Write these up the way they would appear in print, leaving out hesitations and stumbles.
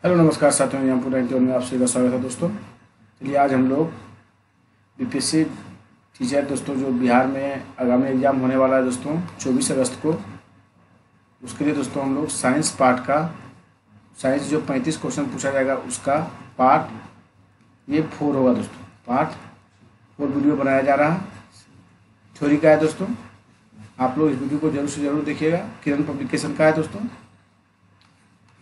Hello नमस्कार साथियों, यहाँ पूरा में आप सभी का स्वागत है दोस्तों। चलिए आज हम लोग बीपीएससी टीचर दोस्तों जो बिहार में आगामी एग्जाम होने वाला है दोस्तों 24 अगस्त को, उसके लिए दोस्तों हम लोग साइंस पार्ट का साइंस जो 35 क्वेश्चन पूछा जाएगा उसका पार्ट ये 4 होगा दोस्तों। पार्ट 4 वीडियो बनाया जा रहा है। थ्योरी का है दोस्तों, आप लोग इस वीडियो को जरूर से जरूर देखिएगा। किरण पब्लिकेशन का है दोस्तों,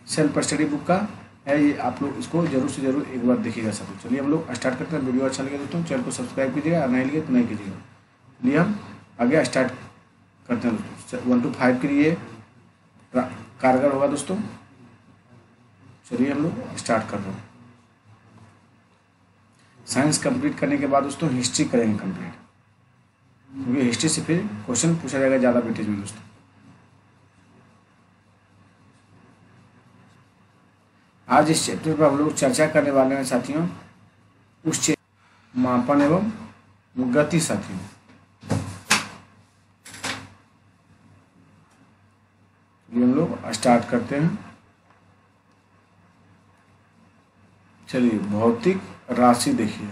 सेल्फ स्टडी बुक का है ये, आप लोग इसको जरूर से जरूर एक बार देखिएगा सब। चलिए हम लोग स्टार्ट करते हैं। वीडियो अच्छा लगे दोस्तों चैनल को सब्सक्राइब कीजिएगा, नहीं लगे तो नहीं कीजिएगा। चलिए हम आगे स्टार्ट करते हैं दोस्तों। 1 to 5 के लिए कारगर होगा दोस्तों। चलिए हम लोग स्टार्ट कर रहे हैं। साइंस कंप्लीट करने के बाद दोस्तों हिस्ट्री करेंगे कंप्लीट, क्योंकि हिस्ट्री से फिर क्वेश्चन पूछा जाएगा ज़्यादा वेटेज में दोस्तों। आज इस चैप्टर पर हम लोग चर्चा करने वाले हैं साथियों उस मापन एवं गति साथियों। ये हम लोग स्टार्ट करते हैं। चलिए भौतिक राशि देखिए,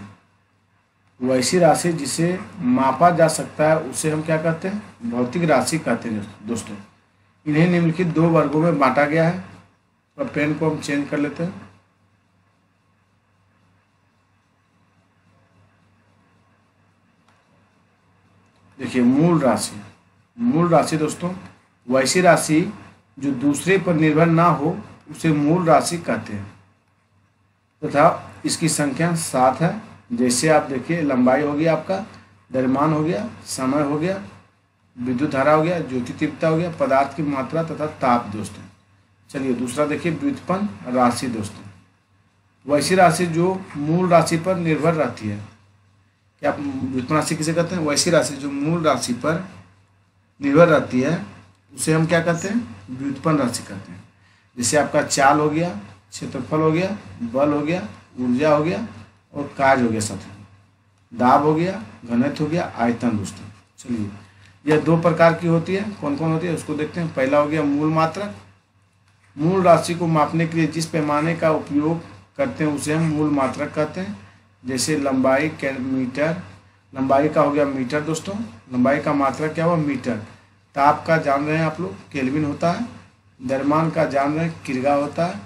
वैसी राशि जिसे मापा जा सकता है उसे हम क्या कहते हैं? भौतिक राशि कहते हैं दोस्तों। इन्हें निम्नलिखित 2 वर्गों में बांटा गया है। और पेन को हम चेंज कर लेते हैं। देखिए मूल राशि, मूल राशि दोस्तों वैसी राशि जो दूसरे पर निर्भर ना हो उसे मूल राशि कहते हैं, तथा इसकी संख्या 7 है। जैसे आप देखिए लंबाई हो गया, आपका द्रव्यमान हो गया, समय हो गया, विद्युत धारा हो गया, ज्योति तीव्रता हो गया, पदार्थ की मात्रा तथा ताप दोस्तों। चलिए दूसरा देखिए व्युत्पन्न राशि दोस्तों, वैसी राशि जो मूल राशि पर निर्भर रहती है। क्या व्युत्पन्न राशि किसे कहते हैं? वैसी राशि जो मूल राशि पर निर्भर रहती है उसे हम क्या कहते हैं? व्युत्पन्न राशि कहते हैं। जैसे आपका चाल हो गया, क्षेत्रफल हो गया, बल हो गया, ऊर्जा हो गया और कार्य हो गया साथियों, दाब हो गया, घनत्व हो गया, आयतन दोस्तों। चलिए यह 2 प्रकार की होती है। कौन कौन होती है उसको देखते हैं। पहला हो गया मूल मात्रक। मूल राशि को मापने के लिए जिस पैमाने का उपयोग करते हैं उसे हम मूल मात्रक कहते हैं। जैसे लंबाई मीटर, लंबाई का हो गया मीटर दोस्तों, लंबाई का मात्रक क्या हुआ? मीटर। ताप का जान रहे हैं आप लोग केल्विन होता है। द्रव्यमान का जान रहे हैं किर्गा होता है।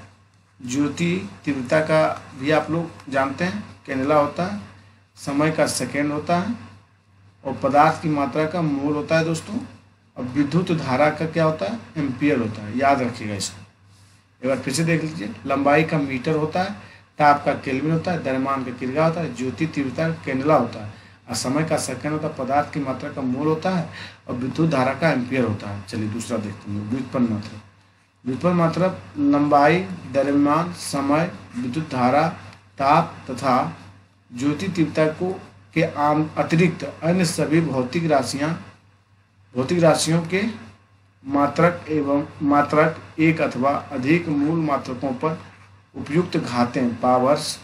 ज्योति तीव्रता का भी आप लोग जानते हैं कैंडेला होता है। समय का सेकेंड होता है। और पदार्थ की मात्रा का मोल होता है दोस्तों। और विद्युत धारा का क्या होता है? एम्पियर होता है। याद रखिएगा इसको एक बार फिर से देख लीजिए। लंबाई का मीटर होता है, ताप का केल्विन होता है, द्रव्यमान का किर्गा होता है, ज्योति तीव्रता का कैंडेला होता है, और समय का सेकंड होता है, पदार्थ की मात्रा का मोल होता है, और विद्युत धारा का एम्पियर होता है। चलिए दूसरा देखते हैं व्युत्पन्न मात्रक। व्युत्पन्न मात्रक लंबाई, द्रव्यमान, समय, विद्युत धारा, ताप तथा ज्योति तीव्रता को के आम अतिरिक्त अन्य सभी भौतिक राशियों के मात्रक एवं मात्रक एक अथवा अधिक मूल मात्रकों पर उपयुक्त घातें पावर्स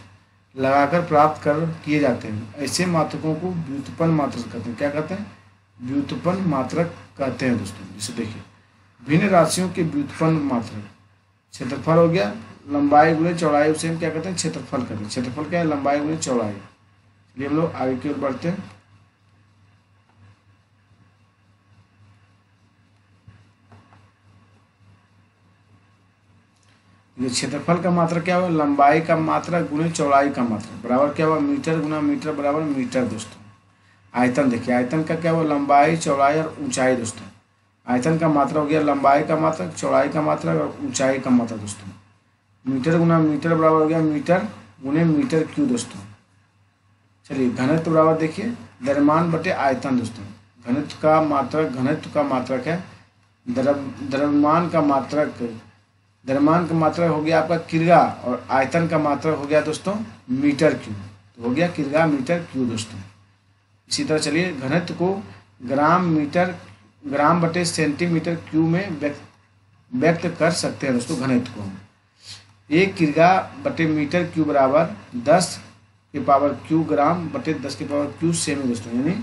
लगाकर प्राप्त कर किए जाते हैं। ऐसे मात्रकों को व्युत्पन्न मात्रक कहते हैं। क्या कहते हैं? व्युत्पन्न मात्रक कहते हैं दोस्तों। जैसे देखिए भिन्न राशियों के व्युत्पन्न मात्रक, क्षेत्रफल हो गया, लंबाई गुणे चौड़ाई, उसे हम क्या कहते हैं? क्षेत्रफल कहते हैं। क्षेत्रफल क्या है? लंबाई गुणे चौड़ाई। चलिए हम लोग आगे की ओर बढ़ते हैं। ये क्षेत्रफल का मात्रक क्या हुआ? लंबाई का मात्रक गुणे चौड़ाई का मात्रक बराबर क्या हुआ? मीटर गुना मीटर बराबर मीटर दोस्तों। आयतन देखिए, आयतन का क्या हुआ? लंबाई, चौड़ाई और ऊंचाई दोस्तों। आयतन का मात्रक हो गया लंबाई का मात्रक, चौड़ाई का मात्रक और ऊंचाई का मात्रक दोस्तों। मीटर गुना मीटर बराबर हो गया मीटर गुणे मीटर क्यू दोस्तों। चलिए घनत्व बराबर देखिए द्रव्यमान बटे आयतन दोस्तों। घनत्व का मात्रक है द्रव्यमान का मात्रक हो गया आपका किर्गा, और आयतन का मात्रक हो गया दोस्तों मीटर क्यू। तो हो गया किर्गा मीटर क्यू दोस्तों। इसी तरह चलिए घनत्व को ग्राम बटे सेंटीमीटर क्यू में व्यक्त कर सकते हैं दोस्तों। घनत्व को हम 1 किर्गा बटे मीटर क्यू बराबर 10 के पावर क्यू ग्राम बटे 10 के पावर क्यू सेमी दोस्तों, यानी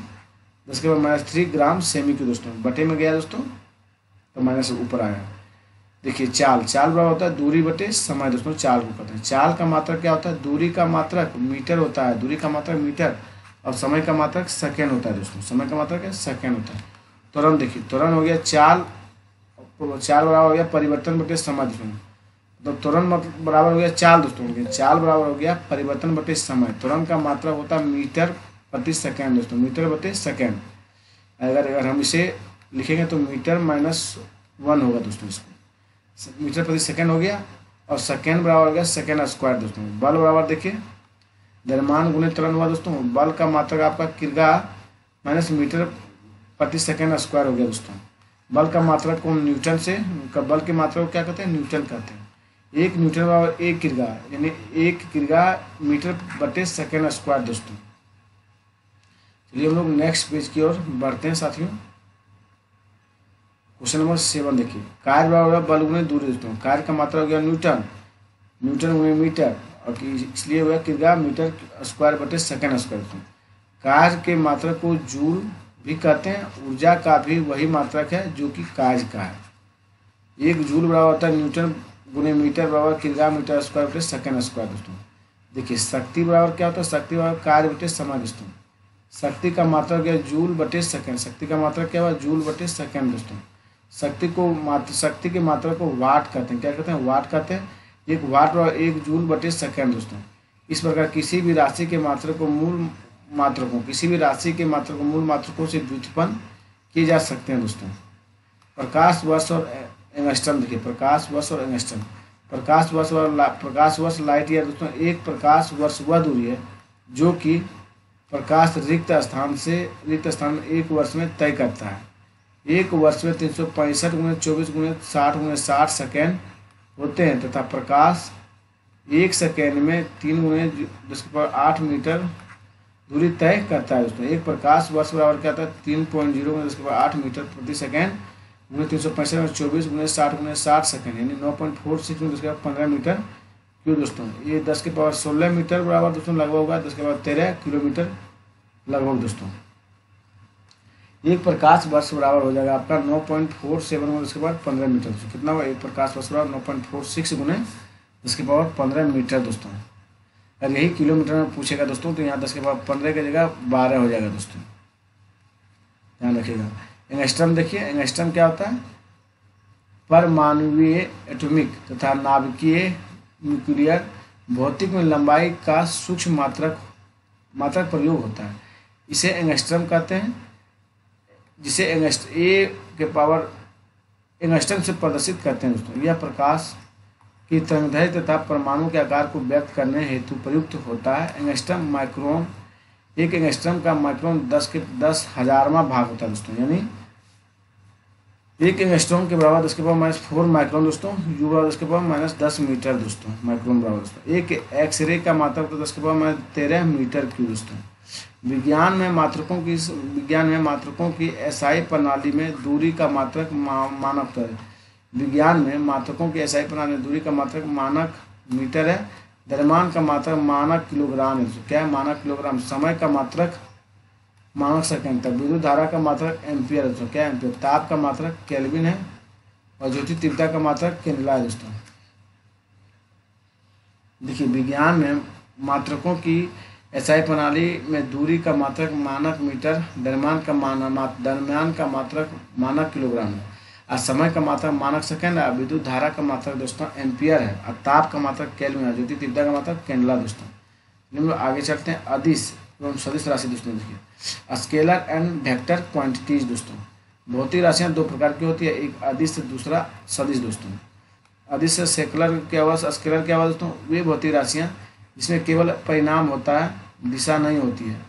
10 के पावर -3 ग्राम सेमी क्यू दोस्तों। बटे में गया दोस्तों तो माइनस ऊपर आया। देखिए चाल बराबर होता है दूरी बटे समय दोस्तों, चाल को कहते हैं। चाल का मात्रक क्या होता है? दूरी का मात्रक मीटर होता है, दूरी का मात्रक मीटर, और समय का मात्रक सेकेंड होता है दोस्तों, समय का मात्रक सेकेंड होता है। त्वरण देखिए, त्वरण हो गया चाल बराबर हो गया परिवर्तन बटे समय दोस्तों, तो त्वरण बराबर हो गया चाल दोस्तों, चाल बराबर हो गया परिवर्तन बटे समय। त्वरण का मात्रक होता है मीटर प्रति सेकेंड दोस्तों, मीटर बटे सेकेंड। अगर हम इसे लिखेंगे तो मीटर -1 होगा दोस्तों, इसको मीटर प्रति सेकेंड हो गया, और सेकेंड बराबर हो गया सेकेंड स्क्वायर दोस्तों। बल बराबर देखिए द्रव्यमान गुणित त्वरण हुआ दोस्तों, बल का मात्रक आपका किग्रा माइनस मीटर प्रति सेकेंड स्क्वायर हो गया दोस्तों। बल का मात्रक को न्यूटन से, बल के मात्रक को क्या कहते हैं? न्यूटन कहते हैं। 1 न्यूटन बराबर 1 किग्रा, यानी 1 किग्रा मीटर बटे सेकेंड स्क्वायर दोस्तों। चलिए हम लोग नेक्स्ट पेज की ओर बढ़ते हैं साथियों। क्वेश्चन नंबर 7 देखिए, कार्य बराबर बल गुणे दूरी दोस्तों। कार्य का मात्रा हो गया न्यूटन, न्यूटन गुणे मीटर, और इसलिए हो गया किग्रा मीटर स्क्वायर बटे सेकेंड स्क्वायर दोस्तों। कार्य के मात्रक को जूल भी कहते हैं, ऊर्जा का भी वही मात्रक है जो कि कार्य का है। 1 जूल बराबर होता है न्यूटन गुणे मीटर बराबर किग्रा मीटर स्क्वायर बटे सेकेंड स्क्वायर दोस्तों। देखिए शक्ति बराबर क्या होता है? शक्ति बराबर कार्य बटे समय दोस्तों। शक्ति का मात्रक क्या? जूल बटे सेकेंड। शक्ति का मात्रक क्या हुआ? जूल बटे सेकेंड दोस्तों। शक्ति के मात्रा को वाट कहते हैं। क्या कहते हैं? वाट कहते हैं। 1 वाट बराबर 1 जूल बटे सेकेंड दोस्तों। इस प्रकार किसी भी राशि के मात्रक को मूल मात्रकों से व्युत्पन्न किए जा सकते हैं दोस्तों। प्रकाश वर्ष और एंगस्ट्रम देखिए, प्रकाश वर्ष और एंगस्ट्रम। प्रकाश वर्ष लाइट ईयर दोस्तों। एक प्रकाश वर्ष वह दूरी है जो कि प्रकाश रिक्त स्थान 1 वर्ष में तय करता है। 1 वर्ष में 365 × 24 × 60 × 60 सेकेंड होते हैं, तथा प्रकाश 1 सेकेंड में 3 × 10⁸ मीटर दूरी तय करता है दोस्तों। एक प्रकाश वर्ष बराबर क्या होता है? 3.0 × 10⁸ मीटर प्रति सेकेंड गुणे 365 × 24 × 60 × 60 सेकेंड, यानी 9.46 × 10⁻15 मीटर क्यों दोस्तों। ये 10⁻16 मीटर बराबर दोस्तों लगभग होगा 10⁻13 किलोमीटर लगभग दोस्तों। एक प्रकाश वर्ष बराबर हो जाएगा आपका 9.47 × 10⁻15 मीटर दोस्तों। कितना होगा? एक प्रकाश वर्ष बराबर 9.46 × 10⁻15 मीटर दोस्तों। अगर यही किलोमीटर में पूछेगा दोस्तों तो यहाँ 10⁻15 की जगह 12 हो जाएगा दोस्तों, ध्यान रखिएगा। एंगस्ट्रम देखिए, एंगस्ट्रम क्या होता है? परमाणुवीय एटॉमिक तथा नाभिकीय न्यूक्लियर भौतिक में लंबाई का सूक्ष्म मात्रक प्रयोग होता है। इसे एंगस्ट्रम कहते हैं, जिसे एंगस्ट्रम से प्रदर्शित करते हैं दोस्तों। यह प्रकाश की तरंगदैर्घ्य तथा परमाणु के आकार को व्यक्त करने हेतु प्रयुक्त होता है। एंगस्ट्रम माइक्रोन, एक एंगस्ट्रम का माइक्रोन 10,000वां भाग होता है दोस्तों, यानी 1 एंगस्ट्रॉम के बराबर 10⁻⁻4 माइक्रोन दोस्तों। यू बराबर 10⁻−10 मीटर दोस्तों, माइक्रोन बराबर दोस्तों। एक एक्सरे का मात्रक तो 10⁻13 मीटर क्यूब दोस्तों। विज्ञान में मात्रकों की एसआई प्रणाली में दूरी का मात्रक मानक है। विज्ञान में मात्रकों की एसआई प्रणाली में दूरी का मात्रक मानक मीटर है। द्रव्यमान का मात्रक मानक किलोग्राम है। क्या है? मानक किलोग्राम। समय का मात्रक मानक सेकंड तक। विद्युत धारा का मात्रक एम्पियर है दोस्तों। क्या है? एम्पियर। ताप का मात्रक केल्विन है, और ज्योति तीव्रता का मात्रक कैंडेला है दोस्तों। देखिए विज्ञान में मात्रकों की एसआई प्रणाली में दूरी का मात्रक मानक मीटर, द्रव्यमान का मात्रक मानक किलोग्राम है, और समय का मात्रक मानक सेकंड है, विद्युत धारा का मात्रक दोस्तों एम्पियर है, और ताप का मात्रक केल्विन है, ज्योति तीव्रता का मात्रक कैंडेला दोस्तों। हम लोग आगे चलते हैं। अदिश एवं सदिश राशि दोस्तों। देखिए स्केलर एंड वेक्टर क्वांटिटीज दोस्तों। भौतिक राशियाँ 2 प्रकार की होती है, एक अदिश दूसरा सदिश दोस्तों। अदिश स्केलर क्या हुआ, स्केलर क्या हुआ दोस्तों? वे भौतिक राशियाँ जिसमें केवल परिणाम होता है, दिशा नहीं होती है,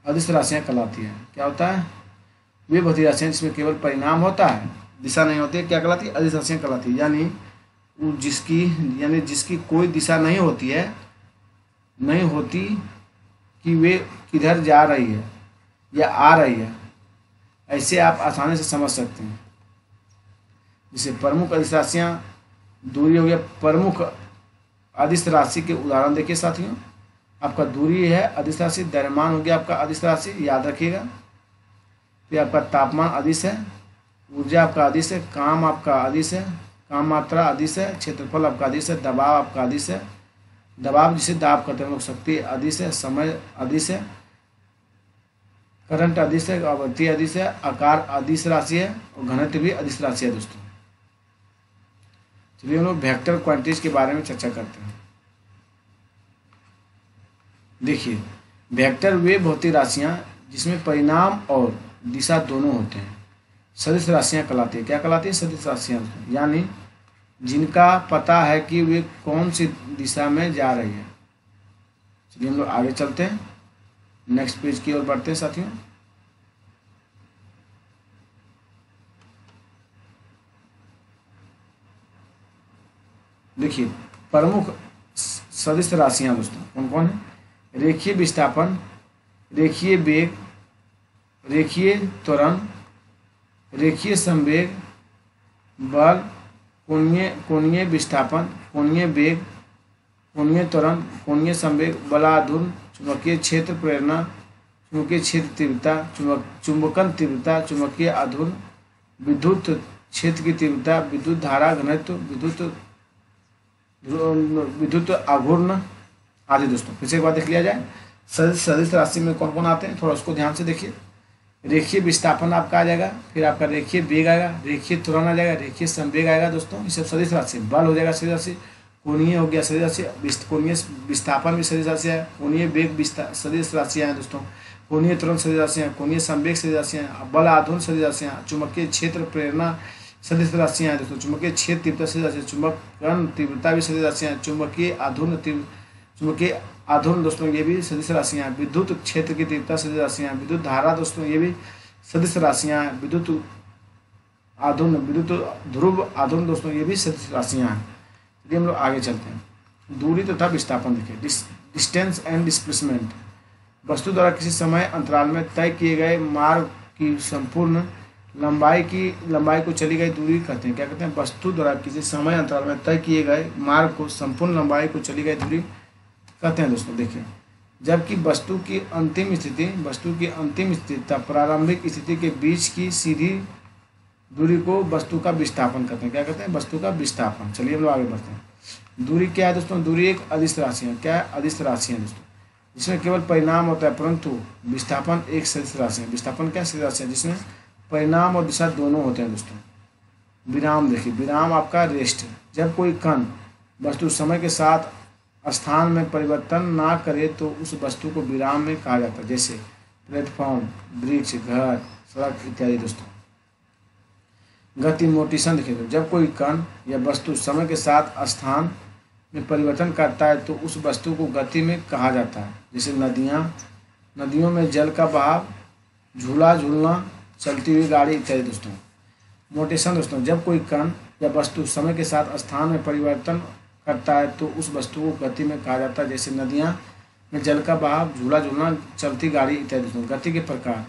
अदिश राशियाँ कहलाती है। क्या होता है? वे भौतिक राशियाँ जिसमें केवल परिणाम होता है, दिशा नहीं होती है, क्या कहलाती है? अदिश राशियाँ कहलाती है। यानी जिसकी कोई दिशा नहीं होती कि वे किधर जा रही है या आ रही है, ऐसे आप आसानी से समझ सकते हैं। जैसे प्रमुख अदिश राशियाँ दूरी हो गया। प्रमुख अदिश राशि के उदाहरण देखिए साथियों। आपका दूरी है अदिश राशि, द्रव्यमान हो गया आपका अदिश राशि, याद रखिएगा। फिर आपका तापमान अदिश है, ऊर्जा आपका अदिश है, काम आपका अदिश है, काम मात्रा अदिश है, क्षेत्रफल आपका अदिश है, दबाव आपका अदिश है, दबाव जिसे दाब कहते हैं हम लोग, शक्ति अदिश है, समय अदिश है, करंट अदिश है, आवृत्ति अदिश है, आकार अदिश राशि है और घनत्व भी अदिश राशि है दोस्तों। चलिए हम लोग वेक्टर क्वांटिटीज के बारे में चर्चा करते हैं। देखिए, वेक्टर वे भौतिक राशियां जिसमें परिणाम और दिशा दोनों होते हैं सदिश राशियां कहलाती है। क्या कहलाती है? सदिश राशियां, यानी जिनका पता है कि वे कौन सी दिशा में जा रही है। चलिए हम लोग आगे चलते हैं, नेक्स्ट पेज की ओर बढ़ते हैं साथियों। देखिए, प्रमुख सदिश राशियां दोस्तों कौन कौन है? रेखीय विस्थापन, रेखीय वेग, रेखीय त्वरण, रेखीय संवेग, बल, कोणीय विस्थापन, कोणीय वेग, कोणीय त्वरण, कोणीय संवेग, बलाधुन, चुंबकीय क्षेत्र प्रेरणा, चुंबकीय क्षेत्र तीव्रता, चुंबकन तीव्रता, चुंबकीय आघूर्ण, विद्युत क्षेत्र की तीव्रता, विद्युत धारा घनत्व, विद्युत आघूर्ण आदि दोस्तों। फिर से एक बार देख लिया जाए, सदिश राशि में कौन कौन आते हैं, थोड़ा उसको ध्यान से देखिए। रेखीय विस्थापन आपका आ जाएगा, फिर आपका रेखीय वेग आएगा, रेखीय त्वरण आ जाएगा, रेखीय संवेग आएगा दोस्तों, ये सब सदिश राशि। बल हो जाएगा सदिश राशि, कोणीय हो गया सदिश राशि, कोणीय विस्थापन भी सदिश राशि है, कोणीय वेग सदिश राशियाँ हैं दोस्तों, कोणीय त्वरण सदिश राशियाँ, कोणीय संवेग सदिश राशियाँ, बल आघूर्ण सदिश राशियाँ, चुंबकीय क्षेत्र प्रेरणा सदिश राशियाँ हैं दोस्तों, चुंबकीय क्षेत्र तीव्रता सदिश राशि, चुंबकन तीव्रता भी सदिश राशियाँ, चुंबकीय आघूर्ण दोस्तों ये भी सदिश राशियाँ, विद्युत क्षेत्र की तीव्रता सदिश राशियाँ, विद्युत धारा दोस्तों ये भी सदिश राशियाँ, विद्युत ध्रुव आघूर्ण दोस्तों ये भी सदिश राशियाँ हैं। चलिए हम लोग आगे चलते हैं। दूरी तथा विस्थापन देखिए, डिस्टेंस एंड डिस्प्लेसमेंट, वस्तु द्वारा किसी समय अंतराल में तय किए गए मार्ग की संपूर्ण लंबाई को चली गई दूरी कहते हैं। क्या कहते हैं? वस्तु द्वारा किसी समय अंतराल में तय किए गए मार्ग को संपूर्ण लंबाई को चली गई दूरी कहते हैं दोस्तों। देखिए, जबकि वस्तु की अंतिम स्थिति तथा प्रारंभिक स्थिति के बीच की सीधी दूरी को वस्तु का विस्थापन कहते हैं। क्या कहते हैं? वस्तु का विस्थापन। चलिए हम लोग आगे बढ़ते हैं। दूरी क्या है दोस्तों? दूरी एक अदिश राशि है। क्या है? अदिश राशि है दोस्तों, जिसमें केवल परिणाम होता है, परंतु विस्थापन एक सदिश राशि है। विस्थापन क्या सदिश राशि है? जिसमें परिणाम और दिशा दोनों होते हैं दोस्तों। विराम देखिए, विराम आपका रेस्ट, जब कोई कण वस्तु समय के साथ स्थान में परिवर्तन ना करे तो उस वस्तु को विराम में कहा जाता है, जैसे प्लेटफॉर्म, वृक्ष, घर, सड़क इत्यादि दोस्तों। गति मोटिशन देखिए, जब कोई कण या वस्तु समय के साथ स्थान में परिवर्तन करता है तो उस वस्तु को गति में कहा जाता है, जैसे नदियों में जल का बहाव, झूला झूलना, चलती हुई गाड़ी इत्यादि दोस्तों। मोटेशन दोस्तों, जब कोई कण या वस्तु समय के साथ स्थान में परिवर्तन करता है तो उस वस्तु को गति में कहा जाता है, जैसे नदियाँ में जल का बहाव, झूला झूलना, चलती गाड़ी इत्यादि दोस्तों। गति के प्रकार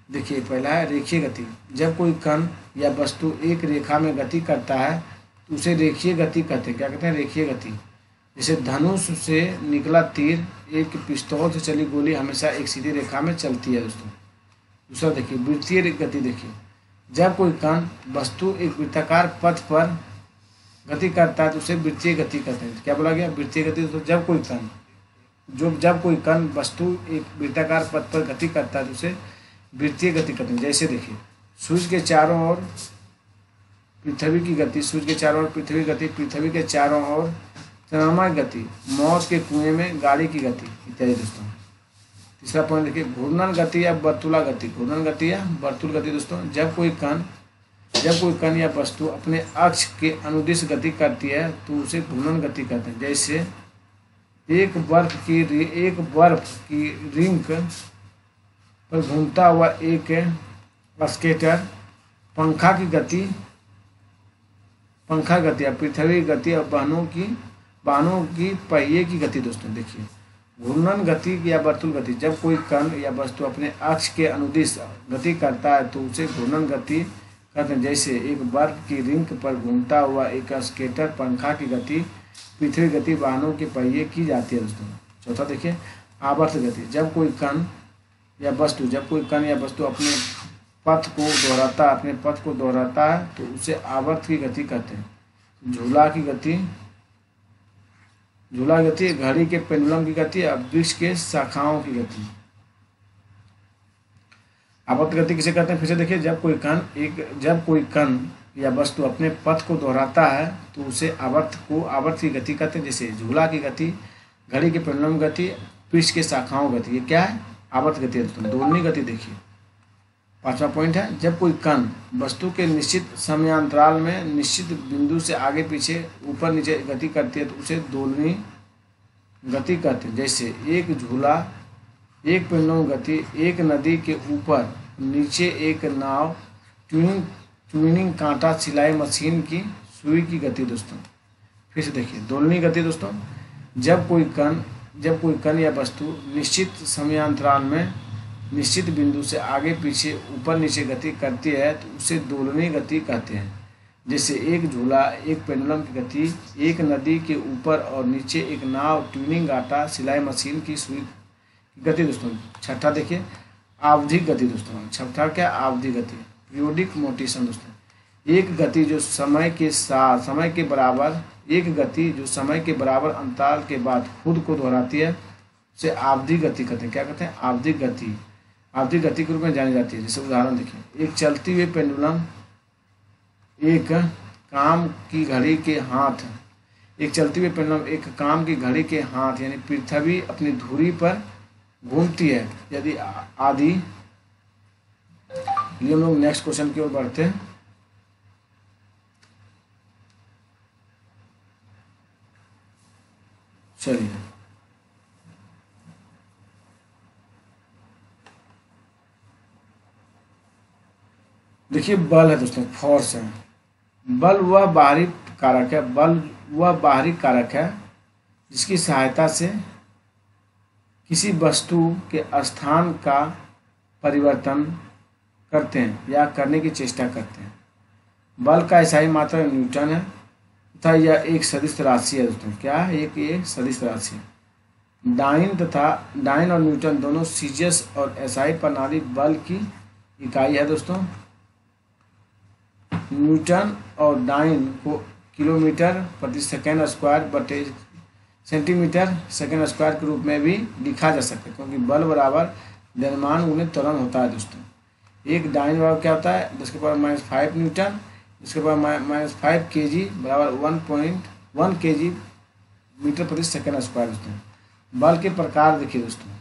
देखिए, पहला है रेखीय गति, जब कोई कण या वस्तु एक रेखा में गति करता है तो उसे रेखीय गति कहते हैं। क्या कहते हैं? रेखीय गति। जैसे धनुष से निकला तीर, एक पिस्तौल से चली गोली हमेशा एक सीधी रेखा में चलती है दोस्तों। दूसरा देखिए, वृत्तीय गति देखिए, जब कोई कण वस्तु एक वृत्ताकार पथ पर गति करता है तो उसे वृत्तीय गति कहते हैं। क्या बोला गया? वृत्तीय गति दोस्तों, जब कोई कण वस्तु एक वृत्ताकार पथ पर गति करता है तो उसे वृत्तीय गति कहते हैं। जैसे देखिए, सूर्य के चारों ओर पृथ्वी की गति, सूर्य के चारों ओर पृथ्वी की गति, पृथ्वी के चारों ओर चंद्रमा की गति, मौत के कुएं में गाड़ी की गति इत्यादि दोस्तों। तीसरा पॉइंट देखिए, घूर्णन गति या वर्तुला गति, घूर्णन गति या वर्तुल गति दोस्तों, जब कोई कण या वस्तु अपने अक्ष के अनुदिश गति करती है तो उसे घूर्णन गति कहते हैं। जैसे एक बर्फ की रिंग पर घूमता हुआ एक स्केटर, पंखा गति या पृथ्वी गति और वाहनों की पहिए की गति दोस्तों। देखिए, घूर्णन गति या वर्तुल गति, जब कोई कण या वस्तु अपने अक्ष के अनुदिश गति करता है तो उसे घूर्णन गति कहते हैं। जैसे एक बर्फ की रिंग पर घूमता हुआ एक स्केटर, पंखा की गति, पृथ्वी गति, वाहनों के पहिए की जाती है दोस्तों। चौथा देखिए, आवर्त गति, जब कोई कण या वस्तु अपने पथ को दोहराता है तो उसे आवर्त की गति कहते हैं। झूला की गति, झूला की गति, घड़ी के पेंडुलम की गति, वृक्ष के शाखाओं की गति। आवर्त गति किसे कहते हैं? फिर से देखिए, जब कोई कण या वस्तु अपने पथ को दोहराता है तो उसे आवर्त की गति कहते हैं। जैसे झूला की गति, घड़ी के पेंडुलम गति, वृक्ष के शाखाओं गति, ये क्या है? आवर्त गति है दोस्तों। दोलनी गति देखिए, 5वां पॉइंट है, जब कोई कण वस्तु के निश्चित समयांतराल में निश्चित बिंदु से आगे पीछे ऊपर नीचे गति करती है तो उसे दोलनी गति कहते हैं। जैसे एक झूला, एक पेंडुलम गति, एक नदी के ऊपर नीचे एक नाव, ट्यूनिंग कांटा, सिलाई मशीन की सुई की गति दोस्तों। फिर से देखिए, दोलनी गति दोस्तों, जब कोई कण या वस्तु निश्चित समयांतराल में निश्चित बिंदु से आगे पीछे ऊपर नीचे गति करती है तो उसे दोलनी गति कहते हैं। जैसे एक झूला, एक पेंडुलम की गति, एक नदी के ऊपर और नीचे एक नाव, ट्यूनिंग कांटा, सिलाई मशीन की सुई की गति दोस्तों। छठा देखिए, आवधिक गति दोस्तों। छठा क्या? आवधिक गति, पीरियोडिक मोशन दोस्तों। एक गति जो समय के बराबर अंतराल के बाद खुद को दोहराती है उसे आवधिक गति कहते हैं। क्या कहते हैं? आवधिक गति के रूप में जानी जाती है। जैसे उदाहरण देखिए, एक चलती हुई पेंडुलम एक काम की घड़ी के हाथ यानी पृथ्वी अपनी धुरी पर घूमती है यदि आदि। ये हम लोग नेक्स्ट क्वेश्चन की ओर बढ़ते हैं। चलिए, देखिए, बल है दोस्तों, फोर्स है। बल वह बाहरी कारक है जिसकी सहायता से किसी वस्तु के स्थान का परिवर्तन करते हैं या करने की चेष्टा करते हैं। बल का इकाई मात्रा न्यूटन है तथा यह एक सदिश राशि है दोस्तों। क्या है? एक सदिश राशि है। डाइन और न्यूटन दोनों सीजियस और एसआई प्रणाली बल की इकाई है दोस्तों। न्यूटन और डाइन को किलोमीटर प्रति सेकेंड स्क्वायर बटे सेंटीमीटर सेकेंड स्क्वायर के रूप में भी लिखा जा सकता है, क्योंकि बल बराबर द्रव्यमान गुणित त्वरण होता है दोस्तों। एक डाइन बराबर क्या होता है? 10⁻⁵ न्यूटन, 10⁻⁵ kg बराबर 1.1 kg मीटर प्रति सेकेंड स्क्वायर दोस्तों। बल के प्रकार देखिए दोस्तों।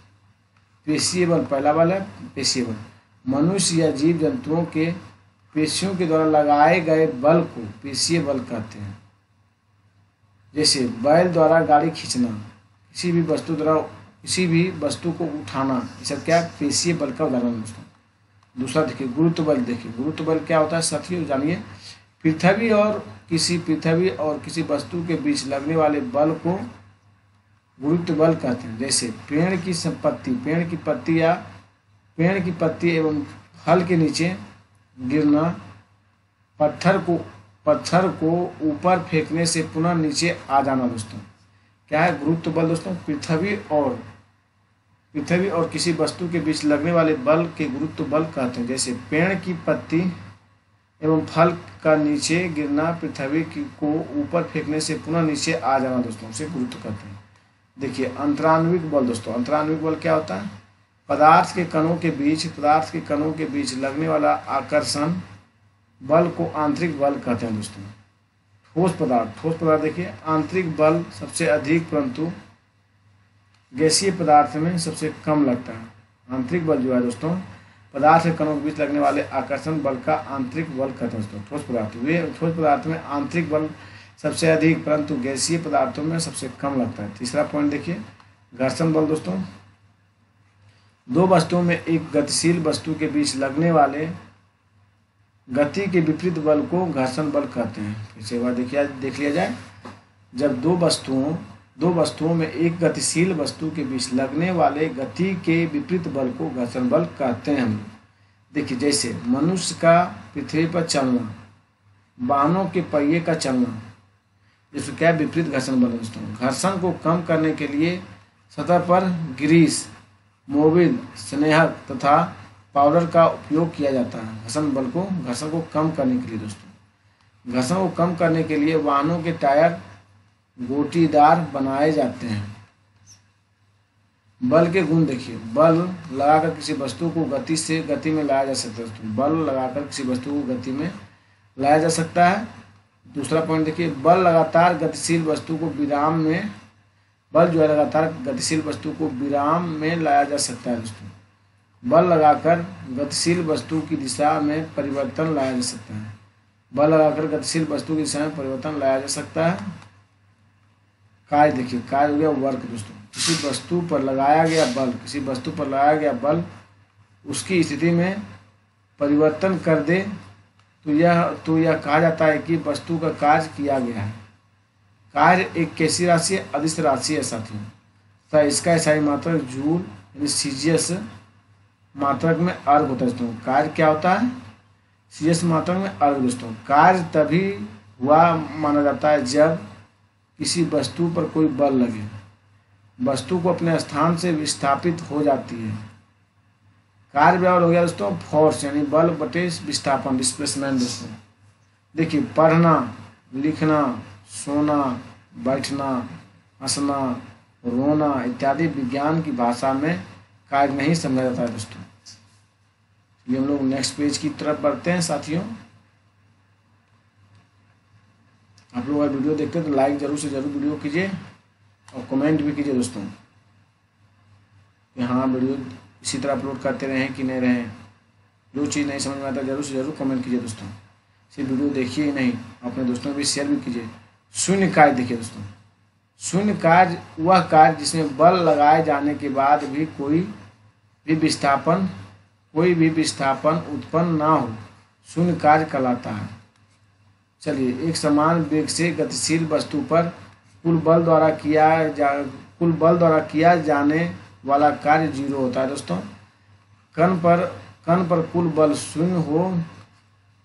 पेशीय बल, पहला बल है पेशीय बल। मनुष्य या जीव जंतुओं के पेशियों के द्वारा लगाए गए बल को पेशीय बल कहते हैं। जैसे बैल द्वारा गाड़ी खींचना, किसी भी वस्तु को उठाना, ये सब क्या? पेशीय बल का उदाहरण दोस्तों। दूसरा देखिए, गुरुत्व बल। देखिए, गुरुत्व बल क्या होता है साथियों, जानिए। पृथ्वी और किसी वस्तु के बीच लगने वाले बल को गुरुत्व बल कहते हैं। जैसे पेड़ की पत्ती एवं फल के नीचे गिरना, पत्थर को ऊपर फेंकने से पुनः नीचे आ जाना दोस्तों। क्या है गुरुत्व बल दोस्तों? पृथ्वी और किसी वस्तु के बीच लगने वाले बल के गुरुत्व बल कहते हैं। जैसे पेड़ की पत्ती एवं फल का नीचे गिरना, पृथ्वी को ऊपर फेंकने से पुनः नीचे आ जाना दोस्तों, उसे गुरुत्व कहते हैं। देखिए, अंतरान्विक बल दोस्तों। अंतरान्विक बल क्या होता है? पदार्थ के कणों के बीच लगने वाला आकर्षण बल को आंतरिक बल कहते हैं दोस्तों। ठोस पदार्थ देखिए, आंतरिक बल सबसे अधिक परंतु गैसीय पदार्थ में सबसे कम लगता है। आंतरिक बल जो है दोस्तों, पदार्थ के कणों के बीच लगने वाले आकर्षण बल का आंतरिक बल कहते हैं दोस्तों। ठोस पदार्थ में आंतरिक बल सबसे अधिक परंतु गैसीय पदार्थों में सबसे कम लगता है। तीसरा पॉइंट देखिए, घर्षण बल दोस्तों। दो वस्तुओं में एक गतिशील वस्तु के बीच लगने वाले गति के विपरीत बल को घर्षण बल कहते हैं। फिर से एक बार देख लिया जाए। जब दो वस्तुओं में एक गतिशील वस्तु के बीच लगने वाले गति के विपरीत बल को घर्षण बल कहते हैं हम। देखिए, जैसे मनुष्य का पृथ्वी पर चलना, वाहनों के पहिए का चलना, जिसको क्या विपरीत घर्षण बल दोस्तों। घर्षण को कम करने के लिए सतह पर ग्रीस, मोबिल, स्नेहक तथा पाउडर का उपयोग किया जाता है घर्षण को कम करने के लिए दोस्तों। घर्षण को कम करने के लिए वाहनों के टायर गोटीदार बनाए जाते हैं। बल के गुण देखिए, बल लगाकर किसी वस्तु को गति में लाया जा सकता है। बल लगाकर किसी वस्तु को गति में लाया जा सकता है। दूसरा पॉइंट देखिए, बल लगातार गतिशील वस्तु को विराम में बल जो है लगातार गतिशील वस्तु को विराम में लाया जा सकता है दोस्तों। बल लगाकर गतिशील वस्तु की दिशा में परिवर्तन लाया जा सकता है। बल लगाकर गतिशील वस्तु की दिशा में परिवर्तन लाया जा सकता है। कार्य देखिए, कार्य हो गया वर्क दोस्तों। किसी वस्तु पर लगाया गया बल उसकी स्थिति में परिवर्तन कर दे तो यह कहा जाता है कि वस्तु का कार्य किया गया है। कार्य एक कैसी राशि है? अदिश राशि है साथियों। तो इसका SI मात्रक जूल यानी सीजीएस मात्रक में अर्घ होता है दोस्तों। कार्य क्या होता है? सीजीएस मात्रक में अर्घ दोस्तों। कार्य तभी हुआ माना जाता है जब किसी वस्तु पर कोई बल लगे, वस्तु को अपने स्थान से विस्थापित हो जाती है। कार्य बराबर हो गया दोस्तों फोर्स यानी बल बटे विस्थापन, डिस्प्लेसमेंट दोस्तों। देखिए, पढ़ना, लिखना, सोना, बैठना, हंसना, रोना इत्यादि विज्ञान की भाषा में कार्य नहीं समझा जाता है दोस्तों। ये हम लोग नेक्स्ट पेज की तरफ बढ़ते हैं साथियों। आप लोग अगर वीडियो देखते हैं तो लाइक जरूर से जरूर वीडियो कीजिए और कमेंट भी कीजिए दोस्तों कि हाँ वीडियो इसी तरह अपलोड करते रहें कि नहीं रहें। जो चीज़ नहीं समझ में आता जरूर से जरूर कमेंट कीजिए दोस्तों। सिर्फ वीडियो देखिए ही नहीं, अपने दोस्तों को भी शेयर भी कीजिए। शून्य कार्य देखिए दोस्तों। शून्य कार्य वह कार्य जिसमें बल लगाए जाने के बाद भी कोई भी विस्थापन उत्पन्न ना हो, शून्य कार्य कहलाता है। चलिए, एक समान वेग से गतिशील वस्तु पर कुल बल द्वारा किया जाने वाला कार्य 0 होता है दोस्तों। कण पर कुल बल 0 हो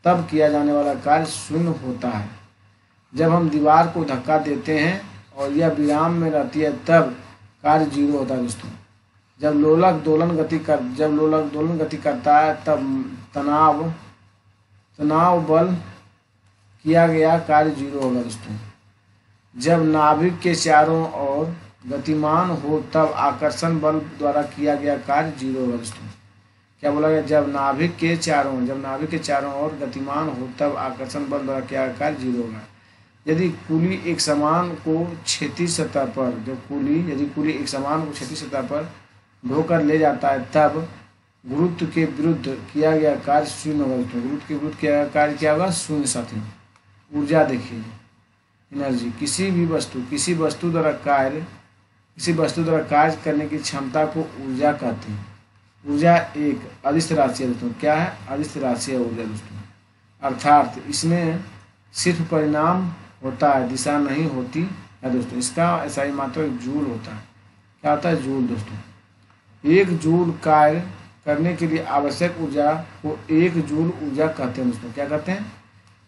तब किया जाने वाला कार्य 0 होता है। जब हम दीवार को धक्का देते हैं और यह विराम में रहती है तब कार्य 0 होता है दोस्तों। जब लोलक दोलन गति करता है तब तनाव बल किया गया कार्य 0 होगा दोस्तों। जब नाभिक के चारों ओर गतिमान हो तब आकर्षण बल द्वारा किया गया कार्य 0 होगा दोस्तों। क्या बोला गया? जब नाभिक के चारों ओर गतिमान हो तब आकर्षण बल द्वारा किया गया कार्य 0 होगा। यदि कुली एक समान को क्षैतिज सतह पर ढोकर ले जाता है तब गुरुत्व के विरुद्ध किया गया कार्य 0 होगा दोस्तों। गुरुत्व के विरुद्ध किया गया कार्य क्या होगा? 0 साथियों। ऊर्जा देखिए, एनर्जी, किसी वस्तु द्वारा कार्य करने की क्षमता को ऊर्जा कहते हैं। ऊर्जा एक अदिश राशि है दोस्तों। क्या है? अदिश राशि है ऊर्जा दोस्तों। अर्थात इसमें सिर्फ परिणाम होता है, दिशा नहीं होती है दोस्तों। इसका SI मात्रक जूल होता है। क्या होता है? जूल दोस्तों। 1 जूल कार्य करने के लिए आवश्यक ऊर्जा को 1 जूल ऊर्जा कहते हैं दोस्तों। क्या कहते हैं?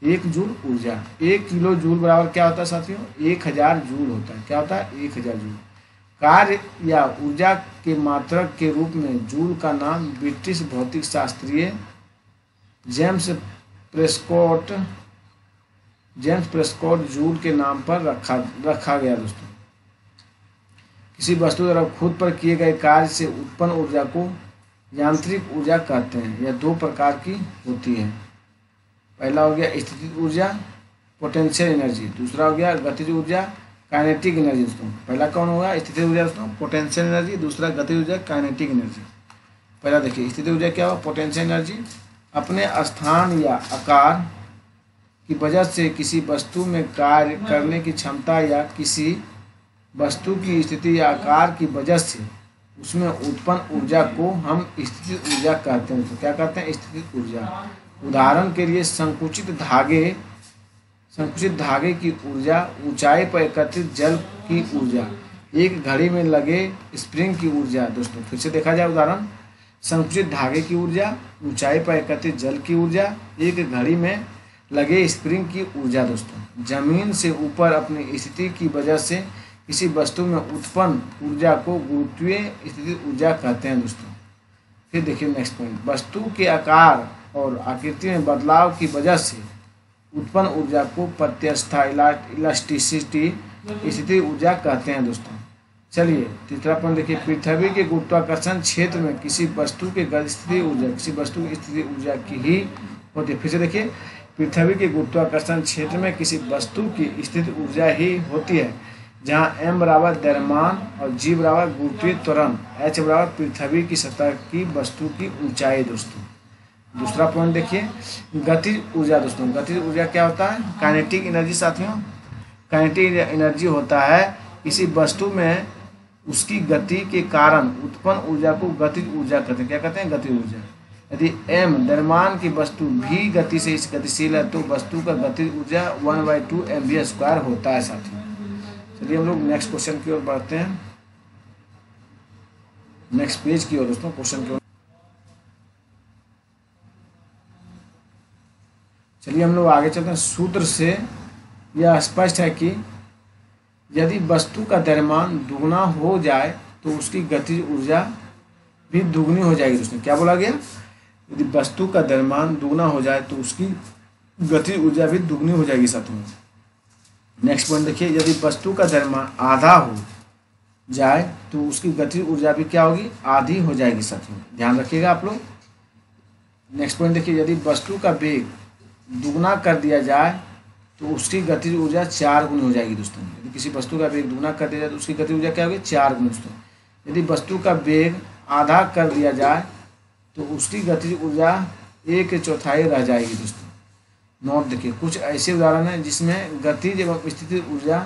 1 जूल ऊर्जा। 1 किलो जूल बराबर क्या होता है साथियों? 1000 जूल होता है। क्या होता है? 1000 जूल। कार्य या ऊर्जा के मात्रक के रूप में जूल का नाम ब्रिटिश भौतिक शास्त्री जेम्स प्रेस्कॉट जूल के नाम पर रखा गया दोस्तों। किसी वस्तु द्वारा खुद पर किए गए कार्य से उत्पन्न ऊर्जा को यांत्रिक ऊर्जा कहते हैं। यह 2 प्रकार की होती है। पहला हो गया स्थितिज ऊर्जा, पोटेंशियल एनर्जी। दूसरा हो गया गतिज ऊर्जा, काइनेटिक एनर्जी दोस्तों। पहला कौन होगा? स्थितिज ऊर्जा दोस्तों, पोटेंशियल एनर्जी। दूसरा गतिज ऊर्जा, काइनेटिक एनर्जी। पहला देखिए स्थितिज ऊर्जा क्या हुआ? Potential energy. अपने स्थान या आकार की वजह से किसी वस्तु में कार्य करने की क्षमता या किसी वस्तु की स्थिति या आकार की वजह से उसमें उत्पन्न ऊर्जा को हम स्थितिज ऊर्जा कहते हैं। तो क्या कहते हैं? स्थितिज ऊर्जा। उदाहरण के लिए संकुचित धागे की ऊर्जा, ऊंचाई पर एकत्रित जल की ऊर्जा, एक घड़ी में लगे स्प्रिंग की ऊर्जा दोस्तों। फिर से देखा जाए उदाहरण, संकुचित धागे की ऊर्जा, ऊंचाई पर एकत्रित जल की ऊर्जा, एक घड़ी में लगे स्प्रिंग की ऊर्जा दोस्तों। जमीन से ऊपर अपनी स्थिति की वजह से किसी वस्तु में उत्पन्न ऊर्जा को गुरुत्वीय स्थितिज ऊर्जा कहते हैं दोस्तों। फिर देखिए नेक्स्ट पॉइंट, वस्तु के आकार और आकृति में बदलाव की वजह से उत्पन्न ऊर्जा को प्रत्यस्था इलास्टिसिटी स्थिति ऊर्जा कहते हैं दोस्तों। चलिए तीसरा पॉइंट देखिए, पृथ्वी के गुरुत्वाकर्षण क्षेत्र में किसी वस्तु के स्थिति ऊर्जा किसी वस्तु की स्थिति ऊर्जा की ही होती है। फिर से देखिए, पृथ्वी के गुरुत्वाकर्षण क्षेत्र में किसी वस्तु की स्थिति ऊर्जा ही होती है, जहाँ m बराबर द्रव्यमान और g बराबर गुरुत्वीय त्वरण, h बराबर पृथ्वी की सतह की वस्तु की ऊंचाई दोस्तों। दूसरा पॉइंट देखिए, गतिज ऊर्जा दोस्तों। गतिज ऊर्जा क्या होता है? काइनेटिक एनर्जी साथियों। काइनेटिक एनर्जी होता है किसी वस्तु में उसकी गति के कारण उत्पन्न ऊर्जा को गतिज ऊर्जा कहते हैं। क्या कहते हैं? गतिज ऊर्जा। यदि m द्रव्यमान की वस्तु भी गति से गतिशील है तो वस्तु का गतिज ऊर्जा 1/2 mv² होता है साथियों। चलिए हम लोग नेक्स्ट क्वेश्चन की ओर बढ़ते हैं, नेक्स्ट पेज की ओर दोस्तों, क्वेश्चन की ओर। चलिए हम लोग आगे चलते हैं। सूत्र से यह स्पष्ट है कि यदि वस्तु का द्रव्यमान दुगना हो जाए तो उसकी गतिज ऊर्जा भी दुगनी हो जाएगी दोस्तों। क्या बोला गया? यदि वस्तु का द्रव्यमान दुगना हो जाए तो उसकी गतिज ऊर्जा भी दुगनी हो जाएगी साथियों। नेक्स्ट पॉइंट देखिए, यदि वस्तु का द्रव्यमान आधा हो जाए तो उसकी गतिज ऊर्जा भी क्या होगी? आधी हो जाएगी साथियों। ध्यान रखिएगा आप लोग। नेक्स्ट पॉइंट देखिए, यदि वस्तु का वेग दुगना कर दिया जाए तो उसकी गतिज ऊर्जा 4 गुनी हो जाएगी दोस्तों। यदि किसी वस्तु का वेग दुगना कर दिया जाए तो उसकी गतिज ऊर्जा क्या होगी? 4 गुनी दोस्तों। यदि वस्तु का वेग आधा कर दिया जाए तो उसकी गतिज ऊर्जा 1/4 रह जाएगी दोस्तों। नोट देखिए, कुछ ऐसे उदाहरण हैं जिसमें गतिज एवं स्थितिज ऊर्जा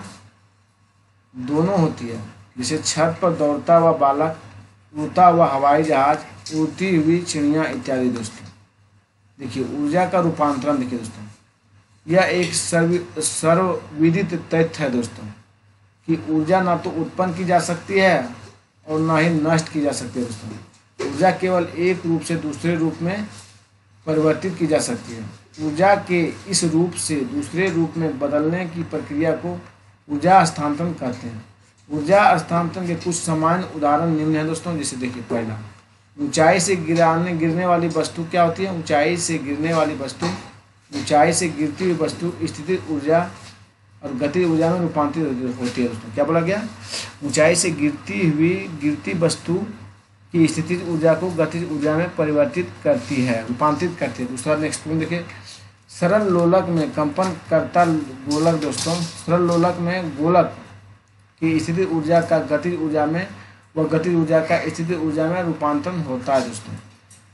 दोनों होती है, जैसे छत पर दौड़ता हुआ बालक, उड़ता हुआ हवाई जहाज, उड़ती हुई चिड़िया इत्यादि दोस्तों। देखिए ऊर्जा का रूपांतरण देखिए दोस्तों, यह एक सर्वविदित तथ्य है दोस्तों कि ऊर्जा ना तो उत्पन्न की जा सकती है और ना ही नष्ट की जा सकती है दोस्तों। ऊर्जा केवल एक रूप से दूसरे रूप में परिवर्तित की जा सकती है। ऊर्जा के इस रूप से दूसरे रूप में बदलने की प्रक्रिया को ऊर्जा हस्तांतरण कहते हैं। ऊर्जा हस्तांतरण के कुछ सामान्य उदाहरण निम्न हैं दोस्तों। जैसे देखिए, पहला, ऊंचाई से गिरने वाली वस्तु क्या होती है? ऊंचाई से गिरने वाली वस्तु, ऊंचाई से गिरती हुई वस्तु स्थितिज ऊर्जा और गतिज ऊर्जा में रूपांतरित होती है दोस्तों। क्या बोला गया? ऊंचाई से गिरती वस्तु की स्थितिज ऊर्जा को गतिज ऊर्जा में परिवर्तित करती है, रूपांतरित करती है। दूसरा नेक्स्ट पॉइंट देखिए, सरल लोलक में कंपन करता गोलक दोस्तों। सरल लोलक में गोलक की स्थितिज ऊर्जा का गतिज ऊर्जा में व गतिज ऊर्जा का स्थितिज ऊर्जा में रूपांतरण होता है दोस्तों।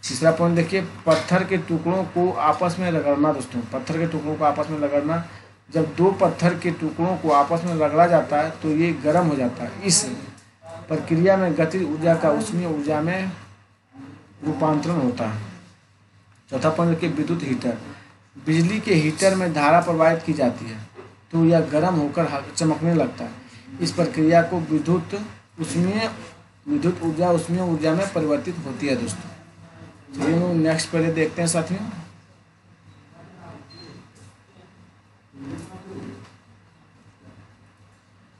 तीसरा पॉइंट देखिए, पत्थर के टुकड़ों को आपस में रगड़ना दोस्तों। पत्थर के टुकड़ों को आपस में रगड़ना, जब दो पत्थर के टुकड़ों को आपस में रगड़ा जाता है तो ये गर्म हो जाता है। इस प्रक्रिया में गतिज ऊर्जा का उष्मीय ऊर्जा में रूपांतरण होता है। चौथा पॉइंट देखिए, विद्युत हीटर। बिजली के हीटर में धारा प्रवाहित की जाती है तो यह गर्म होकर चमकने लगता है। इस प्रक्रिया को विद्युत ऊर्जा उष्मीय ऊर्जा में परिवर्तित होती है दोस्तों। चलिए हम नेक्स्ट पहले देखते हैं साथियों।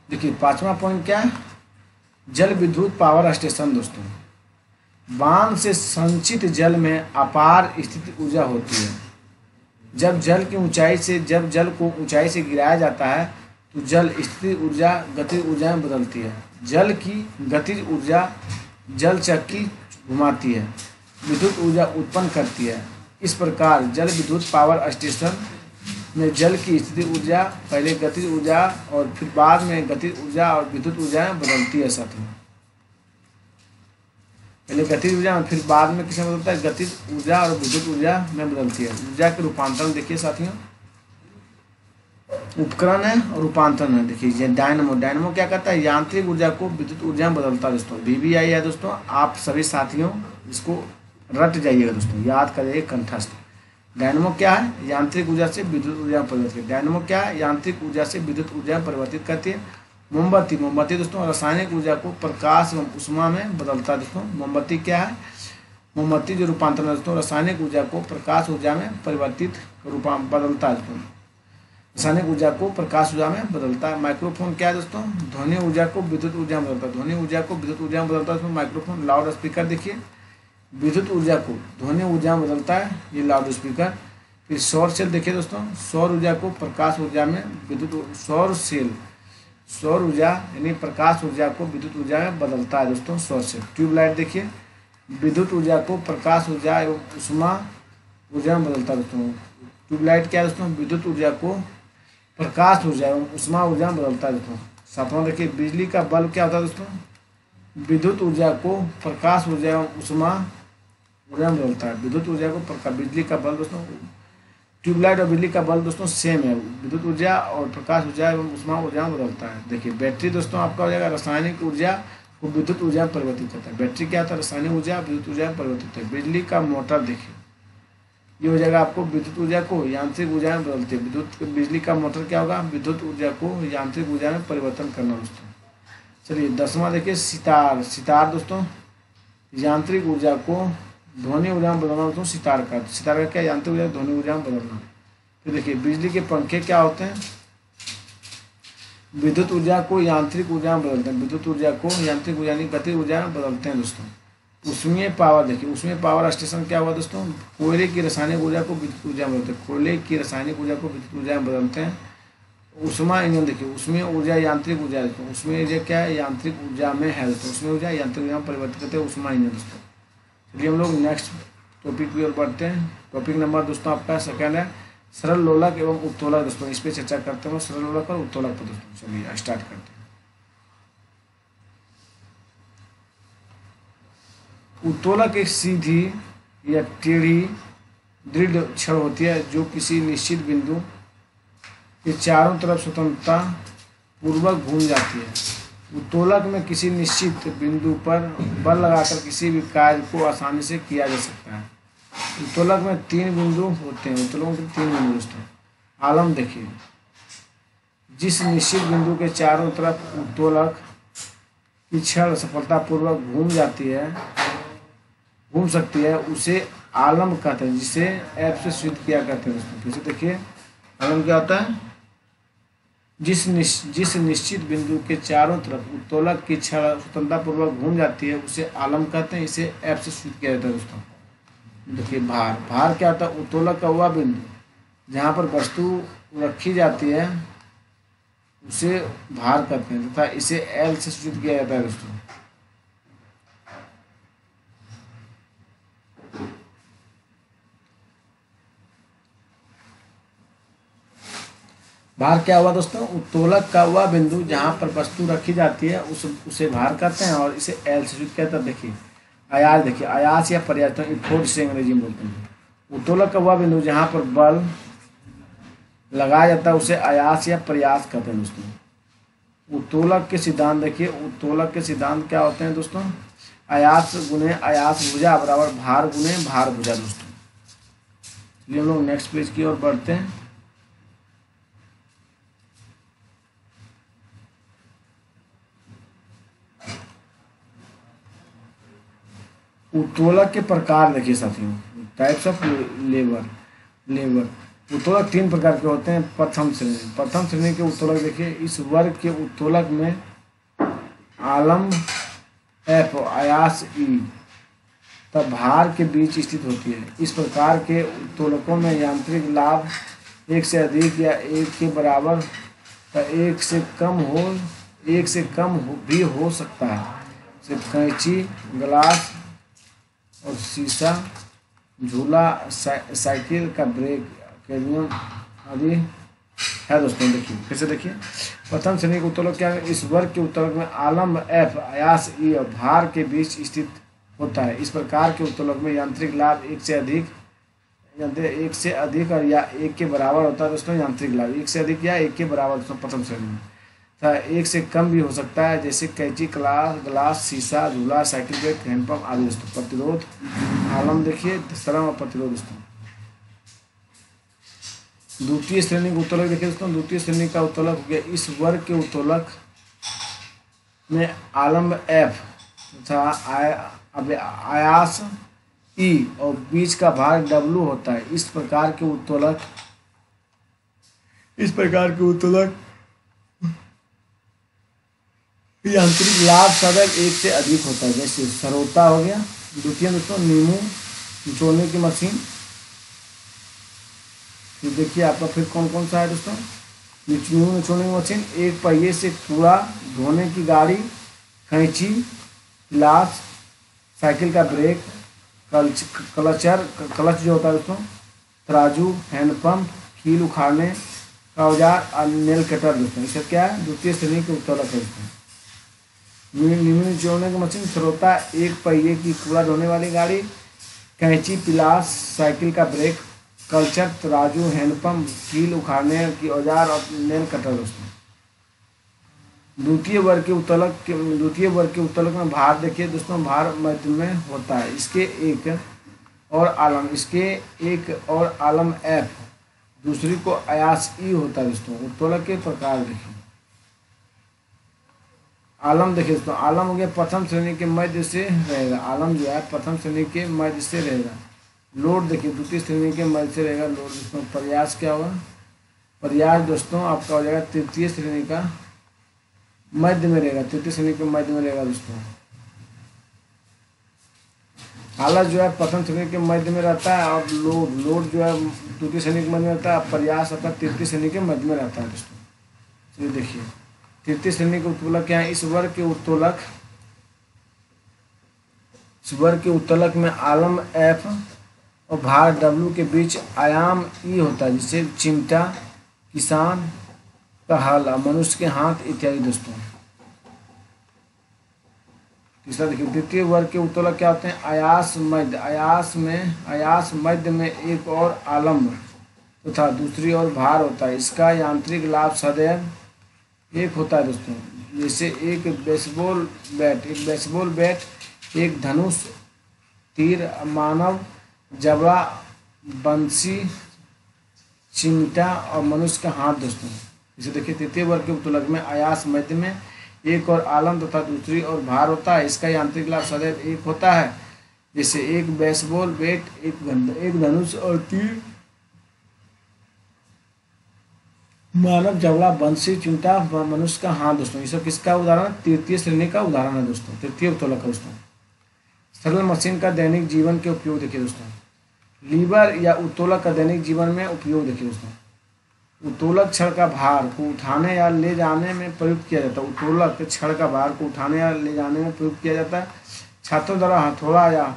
देखिए पांचवा पॉइंट क्या है? जल विद्युत पावर स्टेशन दोस्तों। बांध से संचित जल में अपार स्थितिज ऊर्जा होती है। जब जल को ऊंचाई से गिराया जाता है तो जल स्थितिज ऊर्जा गतिज ऊर्जा में बदलती है। जल की गतिज ऊर्जा जल चक्की घुमाती है, विद्युत ऊर्जा उत्पन्न करती है। इस प्रकार जल विद्युत पावर स्टेशन में जल की स्थितिज ऊर्जा पहले गतिज ऊर्जा और फिर बाद में गतिज ऊर्जा और विद्युत ऊर्जा में बदलती है साथियों। पहले गतिज ऊर्जा में फिर बाद में किसमें बदलता है? गतिज ऊर्जा और विद्युत ऊर्जा में बदलती है। ऊर्जा के रूपांतरण देखिए साथियों, उपकरण है और रूपांतरण है। देखिए डायनमो। डायनमो क्या करता है? यांत्रिक ऊर्जा को विद्युत ऊर्जा में बदलता है दोस्तों। VVI है दोस्तों। आप सभी साथियों इसको रट जाइएगा दोस्तों, याद करिएगा कंठस्थ। डायनमो क्या है? यांत्रिक ऊर्जा से विद्युत ऊर्जा में परिवर्तित करती है। डायनमो क्या है? यांत्रिक ऊर्जा से विद्युत ऊर्जा में परिवर्तित करती है। मोमबत्ती। मोमबत्ती दोस्तों रासायनिक ऊर्जा को प्रकाश एवं उष्मा में बदलता है दोस्तों। मोमबत्ती क्या है? मोमबत्ती जो रूपांतरण है दोस्तों, रासायनिक ऊर्जा को प्रकाश ऊर्जा में परिवर्तित बदलता है दोस्तों। रासायनिक ऊर्जा को प्रकाश ऊर्जा में बदलता है। माइक्रोफोन क्या है दोस्तों? ध्वनि ऊर्जा को विद्युत ऊर्जा में बदलता है। ध्वनि ऊर्जा को विद्युत ऊर्जा में बदलता है दोस्तों माइक्रोफोन। लाउड स्पीकर देखिए, विद्युत ऊर्जा को ध्वनि ऊर्जा में बदलता है ये लाउड स्पीकर। फिर सौर सेल देखिए दोस्तों, सौर ऊर्जा को प्रकाश ऊर्जा में विद्युत सौर ऊर्जा यानी प्रकाश ऊर्जा को विद्युत ऊर्जा में बदलता है दोस्तों सौर सेल। ट्यूबलाइट देखिए, विद्युत ऊर्जा को प्रकाश ऊर्जा एवं ऊष्मा ऊर्जा में बदलता है दोस्तों। ट्यूबलाइट क्या है दोस्तों, विद्युत ऊर्जा को प्रकाश ऊर्जा एवं ऊष्मा ऊर्जा में बदलता है दोस्तों। सातवां देखिए, बिजली का बल्ब क्या होता है दोस्तों, विद्युत ऊर्जा को प्रकाश ऊर्जा एवं ऊष्मा ऊर्जा में बदलता है। विद्युत ऊर्जा को बिजली का बल्ब दोस्तों, ट्यूबलाइट और बिजली का बल्ब दोस्तों सेम है, विद्युत ऊर्जा और प्रकाश ऊर्जा एवं ऊष्मा ऊर्जा में बदलता है। देखिए बैटरी दोस्तों आपका हो जाएगा रासायनिक ऊर्जा को विद्युत ऊर्जा में परिवर्तित करता है। बैटरी क्या होता है, रासायनिक ऊर्जा विद्युत ऊर्जा में परिवर्तित है। बिजली का मोटर देखिए, ये हो जाएगा आपको विद्युत ऊर्जा को यांत्रिक ऊर्जा में बदलती है। बिजली का मोटर क्या होगा, विद्युत ऊर्जा को यांत्रिक ऊर्जा में परिवर्तन करना दोस्तों। चलिए 10वां देखिए, सितार दोस्तों यांत्रिक ऊर्जा को ध्वनि ऊर्जा में बदलना दोस्तों। सितार का क्या, यांत्रिक ऊर्जा ध्वनि ऊर्जा में बदलना। फिर देखिए बिजली के पंखे क्या होते हैं, विद्युत ऊर्जा को यांत्रिक ऊर्जा में बदलते हैं। विद्युत ऊर्जा को यांत्रिक ऊर्जा यानी गतिज ऊर्जा में बदलते हैं दोस्तों। ऊष्मीय पावर देखिए, ऊष्मीय पावर स्टेशन क्या हुआ दोस्तों, कोयले की रासायनिक ऊर्जा को विद्युत ऊर्जा में बदलते हैं। कोयले की रासायनिक ऊर्जा को विद्युत ऊर्जा में बदलते हैं। ऊष्मा इंजन देखिए, ऊष्मीय ऊर्जा यांत्रिक ऊर्जा दोस्तों। ऊष्मीय ऊर्जा क्या है, यांत्रिक ऊर्जा में है दोस्तों। ऊष्मीय ऊर्जा यांत्रिक ऊर्जा में परिवर्तित करते हैं ऊष्मा इंजन दोस्तों। चलिए हम लोग नेक्स्ट टॉपिक की ओर बढ़ते हैं। टॉपिक नंबर दोस्तों आपका सेकंड है सरल लोलक एवं उत्तोलक दोस्तों। इस पर चर्चा करते हैं सरल लोलक और उत्तोलक पर दोस्तों। चलिए स्टार्ट करते हैं। उत्तोलक एक सीधी या टेढ़ी दृढ़ छड़ होती है जो किसी निश्चित बिंदु के चारों तरफ स्वतंत्रता पूर्वक घूम जाती है। उत्तोलक में किसी निश्चित बिंदु पर बल लगाकर किसी भी कार्य को आसानी से किया जा सकता है। उत्तोलक में 3 बिंदु होते हैं। उत्तोलक में 3 बिंदु दोस्तों। आलम देखिए, जिस निश्चित बिंदु के चारों तरफ उत्तोलक की छड़ सफलतापूर्वक घूम सकती है उसे आलम कहते हैं, जिसे एफ से सूचित किया करते हैं दोस्तों। फिर से देखिए, आलम क्या होता है, जिस निश्चित बिंदु के चारों तरफ उत्तोलक की छड़ स्वतंत्रतापूर्वक घूम जाती है उसे आलम कहते हैं। इसे एफ से सूचित किया जाता है दोस्तों। देखिए भार क्या होता है, उत्तोलक का वह बिंदु जहाँ पर वस्तु रखी जाती है उसे भार कहते हैं तथा इसे एल से सूचित किया जाता है दोस्तों। भार क्या हुआ दोस्तों, उत्तोलक का वह बिंदु जहाँ पर वस्तु रखी जाती है उसे भार कहते हैं और इसे एल से सूचित कहते हैं। देखिए आयास देखिए, आयास या प्रयास फोर्स से अंग्रेजी में बोलते हैं। उत्तोलक का वह बिंदु जहाँ पर बल लगाया जाता है उसे आयास या प्रयास कहते हैं दोस्तों। उत्तोलक के सिद्धांत देखिए, उत्तोलक के सिद्धांत क्या होते हैं दोस्तों, आयास गुणे आयास भुजा बराबर भार गुणे भार भुजा दोस्तों। चलिए हम लोग नेक्स्ट पेज की ओर बढ़ते हैं। उत्तोलक के प्रकार देखिए साथियों, टाइप्स ऑफ लेवर। उत्तोलक 3 प्रकार के होते हैं। प्रथम श्रेणी के उत्तोलक देखिए, इस वर्ग के उत्तोलक में आलम एफ आयास ई तब भार के बीच स्थित होती है। इस प्रकार के उत्तोलकों में यांत्रिक लाभ 1 से अधिक या 1 के बराबर या 1 से कम भी हो सकता है। जैसे कैंची, ग्लास और शीशा, झूला, साइकिल का ब्रेक, कैडमियम आदि है दोस्तों। देखिए फिर से देखिए, प्रथम श्रेणी के उत्तोलक क्या है, इस वर्ग के उत्तोलक में आलम एफ आयास ई और भार के बीच स्थित होता है। इस प्रकार के उत्तोलक में यांत्रिक लाभ 1 से अधिक और या 1 के बराबर होता है दोस्तों। यांत्रिक लाभ 1 से अधिक या 1 के बराबर दोस्तों प्रथम श्रेणी में, 1 से कम भी हो सकता है, जैसे कैंची, ग्लास, शीशा, झूला, साइकिल ब्रेक, हैंडपंप आदि दोस्तों। प्रतिरोध आलम देखिए, श्रम और प्रतिरोध दोस्तों। द्वितीय श्रेणी का उत्तोलक देखिए दोस्तों, द्वितीय श्रेणी का उत्तोलक हो गया, इस वर्ग के उत्तोलक में आलम एफ तथा आयास ई और बीच का भार डब्लू होता है। इस प्रकार के उत्तोलक यांत्रिक लाभ सदैव 1 से अधिक होता है। जैसे सरोता हो गया। द्वितीय दोस्तों नींबू निचोड़ने की मशीन, फिर देखिए आपका फिर कौन कौन सा है दोस्तों, निचोड़ने मशीन, एक पहिए से कूड़ा धोने की गाड़ी, कैंची, गिलास, साइकिल का ब्रेक, क्लच जो होता है दोस्तों, तराजू, हैंडपम्प, कील उखाड़ने का औजार और नेल कटर दोस्तों। इसका क्या है, द्वितीय श्रेणी के उत्तोलक है दोस्तों। निचोड़ने की मशीन, श्रोता, एक पहिए की कूड़ा धोने वाली गाड़ी, कैंची, पिलास, साइकिल का ब्रेक, कल्चर, तराजू, हैंडपम्प, कील उखाड़ने की औजार और नेल कटर दोस्तों। द्वितीय वर्ग के उत्तोलक में भार देखिए दोस्तों, भार मध्य में होता है। इसके एक और आलम एफ, दूसरी को अयास ई होता है दोस्तों। उत्तोलक के प्रकार देखिए, आलम देखिए दोस्तों, आलम हो गया प्रथम श्रेणी के मध्य से रहेगा, आलम जो है प्रथम श्रेणी के मध्य से रहेगा। लोड देखिए द्वितीय श्रेणी के मध्य से रहेगा लोड दोस्तों। प्रयास क्या होगा, प्रयास दोस्तों आपका हो जाएगा तृतीय श्रेणी का मध्य में रहेगा, तृतीय श्रेणी के मध्य में रहेगा दोस्तों। आलस जो है प्रथम श्रेणी के मध्य में रहता है, और लोड जो है द्वितीय श्रेणी के मध्य में रहता है, प्रयास आपका तृतीय श्रेणी के मध्य में रहता है दोस्तों। चलिए देखिए तृतीय श्रेणी के उत्तोलक क्या है, इस वर्ग के उत्तोलक में आलम एफ और भार डब्ल्यू के बीच आयाम ई होता है, जिससे चिमटा, किसान का हल, मनुष्य के हाथ इत्यादि दोस्तों। तीसरा देखिए, द्वितीय वर्ग के उत्तोलक क्या होते हैं, अयास मध्य में एक और आलम तथा दूसरी ओर भार होता है। इसका यांत्रिक लाभ सदैव एक होता है दोस्तों। जैसे एक बेसबॉल बैट, एक धनुष, तीर, मानव, जबड़ा, बंसी, चिमटा और मनुष्य का हाथ दोस्तों। इसे देखिए तृतीय वर्ग के उत्तोलक में अयास मध्य में एक और आलम तथा दूसरी ओर भार होता है। इसका यांत्रिक लाभ सदैव एक होता है। जैसे एक बेसबॉल बैट, एक धनुष और तीर, मानव, जबड़ा, बंसी, चिमटा, मनुष्य का हाथ दोस्तों। ये सब किसका उदाहरण, तृतीय श्रेणी का उदाहरण है दोस्तों, तृतीय उत्तोलक है दोस्तों। सरल मशीन का दैनिक जीवन के उपयोग देखिए दोस्तों। लीवर या उत्तोलक का दैनिक जीवन में उपयोग देखिए दोस्तों। उत्तोलक छड़ का भार को उठाने या ले जाने में प्रयुक्त किया जाता है। उत्तोलक छड़ का भार को उठाने या ले जाने में प्रयुक्त किया जाता है। छात्रों द्वारा हथौड़ा या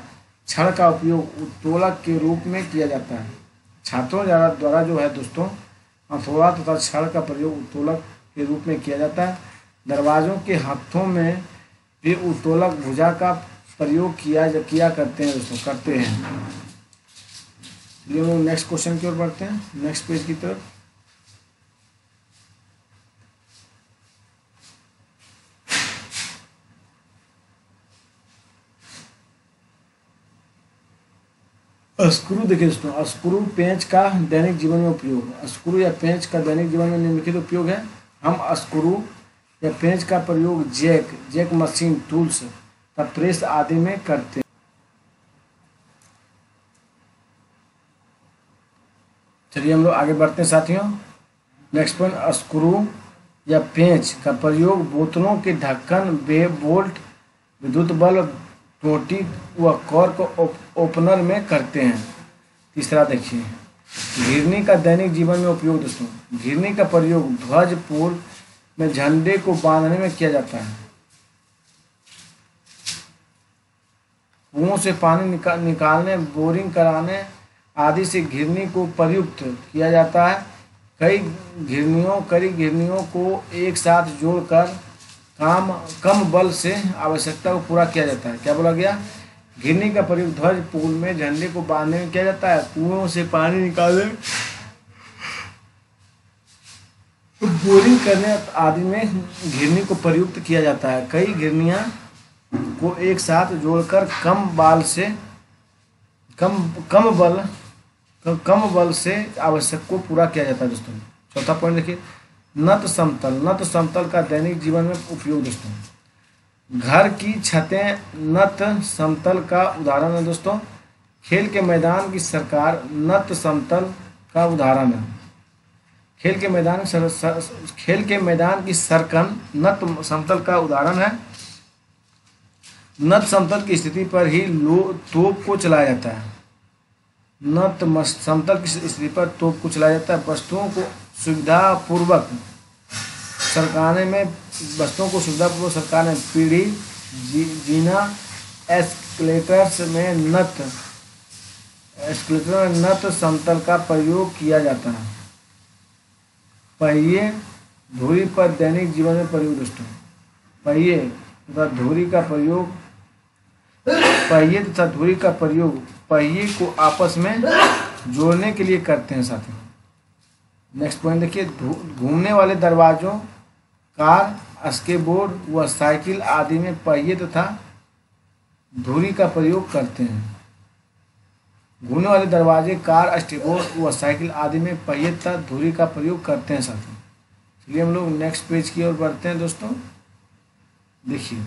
छड़ का उपयोग उत्तोलक के रूप में किया जाता है। छात्रों द्वारा जो है दोस्तों हथौड़ा तथा छड़ का प्रयोग उत्तोलक के रूप में किया जाता है। दरवाजों के हाथों में भी उत्तोलक भुजा का प्रयोग किया करते हैं दोस्तों, करते हैं। चलिए हम लोग नेक्स्ट क्वेश्चन की ओर बढ़ते हैं, नेक्स्ट पेज की तरफ। स्क्रू देखिए दोस्तों, स्क्रू पेंच का दैनिक जीवन में उपयोग। स्क्रू या पेंच का दैनिक जीवन में निम्नलिखित उपयोग है। हम स्क्रू या पेंच का प्रयोग जैक मशीन, टूल्स तथा प्रेस आदि में करते हैं। चलिए हम लोग आगे बढ़ते हैं साथियों। नेक्स्ट पॉइंट, स्क्रू या पेंच का प्रयोग बोतलों के ढक्कन, बोल्ट, विद्युत बल्ब, टोटी व कॉर्क ओपनर में करते हैं। तीसरा देखिए, घिरनी का दैनिक जीवन में उपयोग दोस्तों। घिरनी का प्रयोग ध्वज पोल में झंडे को बांधने में किया जाता है। कुओं से पानी निकालने, बोरिंग कराने आदि से घिरनी को प्रयुक्त किया जाता है। कई घिरनियों को एक साथ जोड़कर कम बल से आवश्यकता को पूरा किया जाता है। क्या बोला गया, घिरनी का प्रयोग ध्वज पोल में झंडे को बांधने में किया जाता है। कुओं से पानी निकालने, बोरिंग करने आदि में घिरनी को प्रयुक्त किया जाता है। कई घिरनियां को एक साथ जोड़कर कम बल से आवश्यक को पूरा किया जाता है दोस्तों। चौथा पॉइंट देखिए, नत समतल का दैनिक जीवन में उपयोग दोस्तों। घर की छतें नत समतल का उदाहरण है दोस्तों। खेल के मैदान की सरकार नत समतल का उदाहरण है। खेल के मैदान की सरकन नत समतल का उदाहरण है। नत समतल की स्थिति पर ही तोप को चलाया जाता है। समतल की स्थिति पर तोप को चलाया जाता है। वस्तुओं को सुविधापूर्वक सरकारने पीढ़ी जीना एस्केलेटर्स में नत समतल का प्रयोग किया जाता है। पहिए धुरी पर दैनिक जीवन में प्रयोग दोस्तों। पहिए तथा धुरी का प्रयोग पहिए को आपस में जोड़ने के लिए करते हैं साथियों। नेक्स्ट पॉइंट देखिए, घूमने वाले दरवाजों, कार, स्केटबोर्ड व साइकिल आदि में पहिए तथा धुरी का प्रयोग करते हैं। घूमने वाले दरवाजे, कार, स्केटबोर्ड व साइकिल आदि में पहिए तथा धुरी का प्रयोग करते हैं साथियों। चलिए हम लोग नेक्स्ट पेज की ओर बढ़ते हैं दोस्तों। देखिए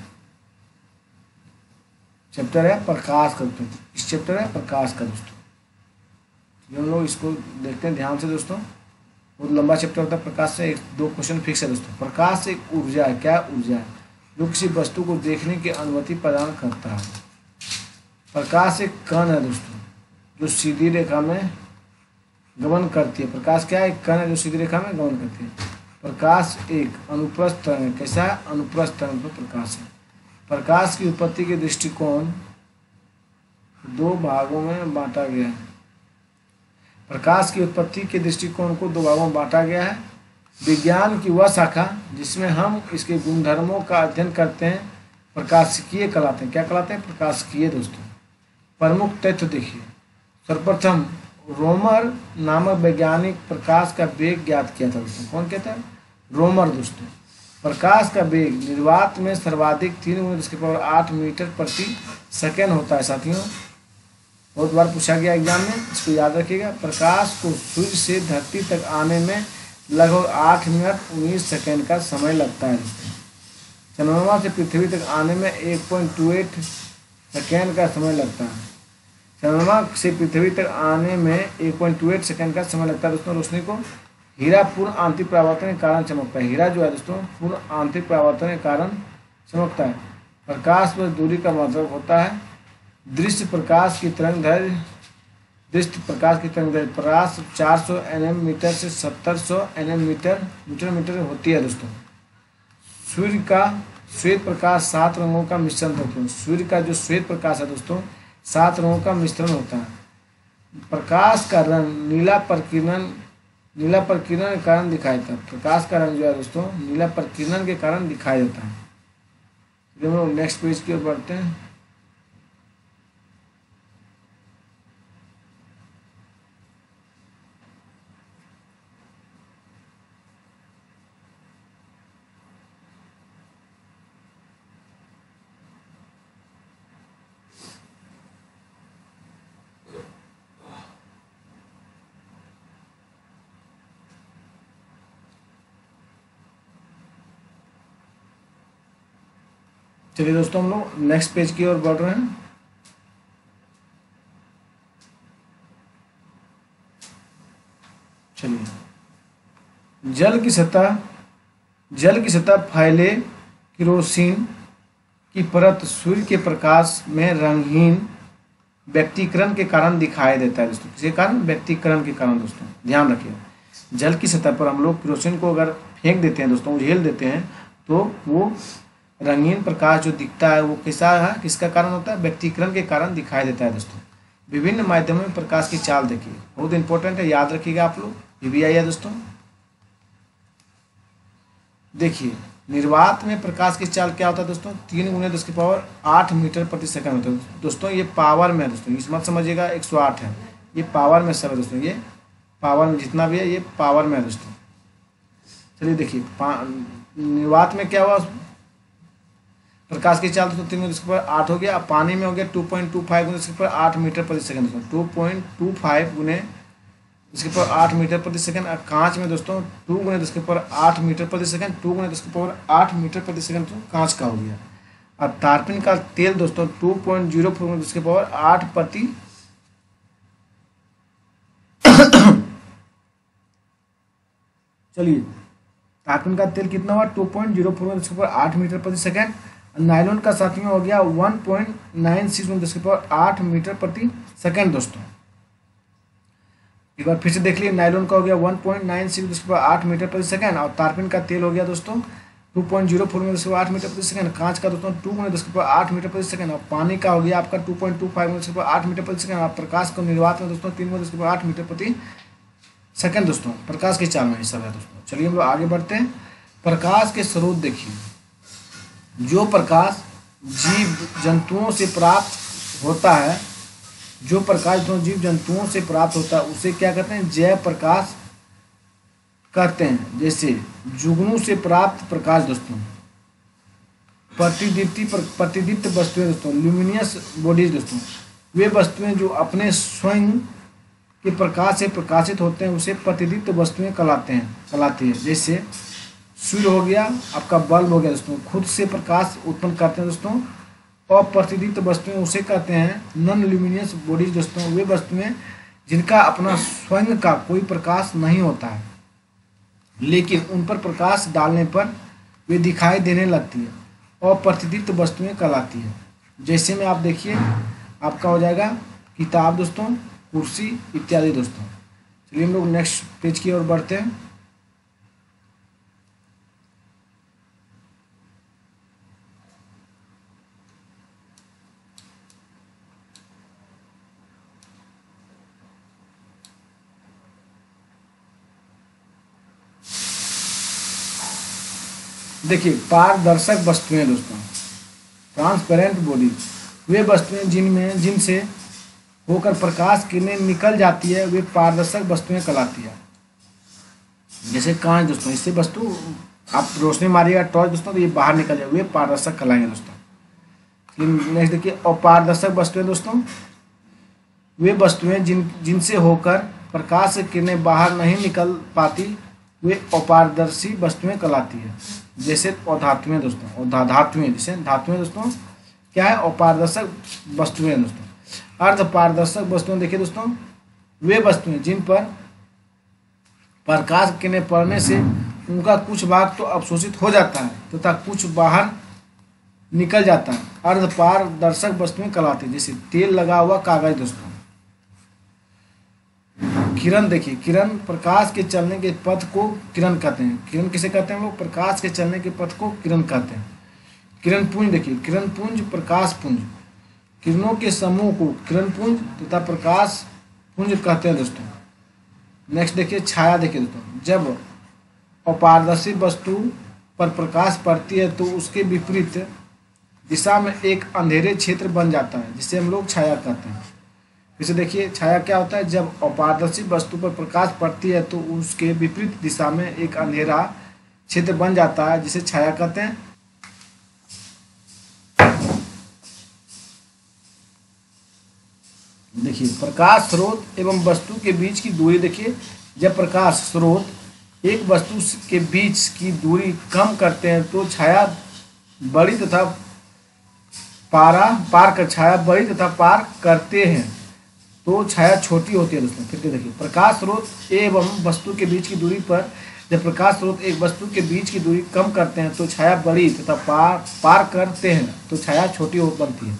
चैप्टर है प्रकाश का दोस्तों। इस चैप्टर है प्रकाश का दोस्तों। हम लोग इसको देखते हैं ध्यान से दोस्तों। बहुत लंबा चैप्टर होता है प्रकाश से। 2 क्वेश्चन फिक्स है दोस्तों। प्रकाश एक ऊर्जा है। क्या ऊर्जा है? जो किसी वस्तु को देखने की अनुमति प्रदान करता है। प्रकाश एक कण है दोस्तों जो सीधी रेखा में गमन करती है। प्रकाश क्या है? एक कण है जो सीधी रेखा में गमन करती है। प्रकाश एक अनुप्रस्थ तरंग है। कैसा है? अनुप्रस्थ तरंग पर प्रकाश है। प्रकाश की उत्पत्ति के दृष्टिकोण 2 भागों में बांटा गया है। प्रकाश की उत्पत्ति के दृष्टिकोण को 2 भागों में बांटा गया है। विज्ञान की वह शाखा जिसमें हम इसके गुणधर्मों का अध्ययन करते हैं प्रकाशिकीय कहलाते हैं। क्या कहलाते हैं? प्रकाशिकीय दोस्तों। प्रमुख तथ्य देखिए। सर्वप्रथम रोमर नामक वैज्ञानिक प्रकाश का वेग ज्ञात किया था दोस्तों। कौन कहता है? रोमर दोस्तों। प्रकाश का वेग निर्वात में सर्वाधिक 3 × 10⁸ मीटर प्रति सेकेंड होता है साथियों। बहुत बार पूछा गया एग्जाम में, इसको याद रखिएगा। प्रकाश को सूर्य से धरती तक आने में लगभग 8 मिनट 19 सेकेंड का समय लगता है दोस्तों। चंद्रमा से पृथ्वी तक आने में 1.28 सेकेंड का समय लगता है। चंद्रमा से पृथ्वी तक आने में 1.28 सेकेंड का समय लगता है दोस्तों। रोशनी को हीरा पूर्ण आंतरिक परावर्तन के कारण चमकता है। हीरा जो है दोस्तों पूर्ण आंतरिक परावर्तन के कारण चमकता है। प्रकाश पर दूरी का मतलब होता है दृश्य प्रकाश की तरंगदैर्घ्य। प्रकाश 400 nm से 1700 nm होती है दोस्तों। सूर्य का श्वेत प्रकाश 7 रंगों का मिश्रण होता है। सूर्य का जो श्वेत प्रकाश है दोस्तों 7 रंगों का मिश्रण होता है। प्रकाश का रंग नीला प्रकीर्णन के कारण दिखाई देता है। प्रकाश का रंग जो है दोस्तों नीला प्रकीर्णन के कारण दिखाई देता है। हम लोग नेक्स्ट पेज की ओर बढ़ते हैं। चलिए दोस्तों हम लोग नेक्स्ट पेज की ओर बढ़ रहे हैं। चलिए जल की सतह फैले केरोसिन की परत सूर्य के प्रकाश में रंगहीन व्यक्तीकरण के कारण दिखाई देता है दोस्तों। किसके कारण? व्यक्तीकरण के कारण दोस्तों। ध्यान रखिए, जल की सतह पर हम लोग केरोसिन को अगर फेंक देते हैं दोस्तों, उझेल देते हैं, तो वो रंगीन प्रकाश जो दिखता है वो कैसा है? किसका कारण होता है? व्यक्तीकरण के कारण दिखाई देता है दोस्तों। विभिन्न माध्यमों में प्रकाश की चाल देखिए, बहुत इंपॉर्टेंट है, याद रखिएगा आप लोग। ये भी आइए दोस्तों। देखिए निर्वात में प्रकाश की चाल क्या होता है दोस्तों? 3 × 10⁸ मीटर प्रति सेकंड होता है दोस्तों। ये पावर में है दोस्तों, इस मत समझिएगा 108 है, ये पावर में सब है दोस्तों। ये पावर में जितना भी है ये पावर में है दोस्तों। चलिए देखिए निर्वात में क्या हुआ? प्रकाश की चाल तो 3 × 10⁸ हो गया। अब पानी में हो गया 2.25 × 10⁸ मीटर प्रति सेकंड दोस्तों। 2.25 × 10⁸ मीटर प्रति सेकंड। अब कांच में दोस्तों 2 × 10⁸ मीटर प्रति सेकंड, 2 × 10⁸ मीटर प्रति सेकंड तो कांच का हो गया। अब तारपीन का तेल दोस्तों 2.04 × 10⁸ प्रति चलिए तारपीन का तेल कितना हुआ? 2.04 × 10⁸ मीटर प्रति सेकंड। नायलॉन का साथियों हो गया 1.96 × 10⁸ मीटर प्रति सेकंड दोस्तों। एक बार फिर से देख लिए, नायलॉन का हो गया 1.96 मीटर प्रति सेकंड, और तारपीन का तेल हो गया दोस्तों 2.04 8 मीटर प्रति सेकंड, कांच का दोस्तों 2 मीटर प्रति सेकंड, और पानी का हो गया आपका 2.25 8 मीटर प्रति सेकंड, और प्रकाश को निर्वात में दोस्तों 3.8 मीटर प्रति सेकंड दोस्तों प्रकाश की चाल में हिस्सा है दोस्तों। चलिए हम लोग आगे बढ़ते हैं। प्रकाश के स्रोत देखिए, जो प्रकाश जीव जंतुओं से प्राप्त होता है, जो प्रकाश जो जीव जंतुओं से प्राप्त होता है उसे क्या कहते हैं, जैव प्रकाश कहते हैं। जैसे जुगनू से प्राप्त प्रकाश दोस्तों, प्रतिदीप्त वस्तुएं दोस्तों, ल्यूमिनियस बॉडीज दोस्तों, वे वस्तुएं जो अपने स्वयं के प्रकाश से प्रकाशित होते हैं उसे प्रतिदीप्त वस्तुएं कहलाती है। जैसे सूर्य हो गया, आपका बल्ब हो गया दोस्तों, खुद से प्रकाश उत्पन्न करते हैं दोस्तों। और प्रतिदीप्त वस्तुएं उसे कहते हैं नॉन ल्यूमिनियस बॉडीज दोस्तों, वे वस्तुएं जिनका अपना स्वयं का कोई प्रकाश नहीं होता है, लेकिन उन पर प्रकाश डालने पर वे दिखाई देने लगती है और प्रतिदीप्त वस्तुएं कहलाती है। जैसे में आप देखिए, आपका हो जाएगा किताब दोस्तों, कुर्सी इत्यादि दोस्तों। चलिए हम लोग नेक्स्ट पेज की ओर बढ़ते हैं। देखिए, पारदर्शक वस्तुएं दोस्तों, ट्रांसपेरेंट बॉडी, वे वस्तुएं जिनसे होकर प्रकाश किरणें निकल जाती है वे पारदर्शक वस्तुएं कहलाती है। जैसे कांच दोस्तों, इससे वस्तु आप रोशनी मारिएगा टॉर्च दोस्तों तो ये बाहर निकल जाएगा, वे पारदर्शक कहलाएंगे दोस्तों। नेक्स्ट देखिए, अपारदर्शक वस्तुएं दोस्तों, वे वस्तुएं जिनसे होकर प्रकाश की किरणें बाहर नहीं निकल पाती वे अपारदर्शी वस्तुएं कहलाती है। जैसे धातुएं दोस्तों, धातुएं, जैसे धातुएं दोस्तों क्या है, अपारदर्शक वस्तुएं दोस्तों। अर्धपारदर्शक वस्तुएं देखिए दोस्तों, वे वस्तुएं जिन पर प्रकाश किरणें पड़ने से उनका कुछ भाग तो अवशोषित हो जाता है तथा कुछ बाहर निकल जाता है, अर्धपारदर्शक वस्तुएं कहलाती है। जैसे तेल लगा हुआ कागज दोस्तों। किरण देखिए, किरण प्रकाश के चलने के पथ को किरण कहते हैं। किरण किसे कहते हैं लोग, प्रकाश के चलने के पथ को किरण कहते हैं। किरण पुंज देखिए, किरण पुंज, प्रकाश पुंज, किरणों के समूह को किरण पुंज तथा प्रकाश पुंज कहते हैं दोस्तों। नेक्स्ट देखिए, छाया देखिए दोस्तों, जब अपारदर्शी वस्तु पर प्रकाश पड़ती है तो उसके विपरीत दिशा में एक अंधेरे क्षेत्र बन जाता है जिसे हम लोग छाया कहते हैं। जैसे देखिए, छाया क्या होता है, जब अपारदर्शी वस्तु पर प्रकाश पड़ती है तो उसके विपरीत दिशा में एक अंधेरा क्षेत्र बन जाता है जिसे छाया कहते हैं। देखिए, प्रकाश स्रोत एवं वस्तु के बीच की दूरी देखिए, जब प्रकाश स्रोत एक वस्तु के बीच की दूरी कम करते हैं तो छाया बड़ी तथा छाया बड़ी तथा पार करते हैं तो छाया छोटी होती है दोस्तों। फिर देखिए, प्रकाश स्रोत एवं वस्तु के बीच की दूरी पर जब प्रकाश स्रोत एक वस्तु के बीच की दूरी कम करते हैं तो छाया बड़ी तथा पार करते हैं तो छाया छोटी बनती है।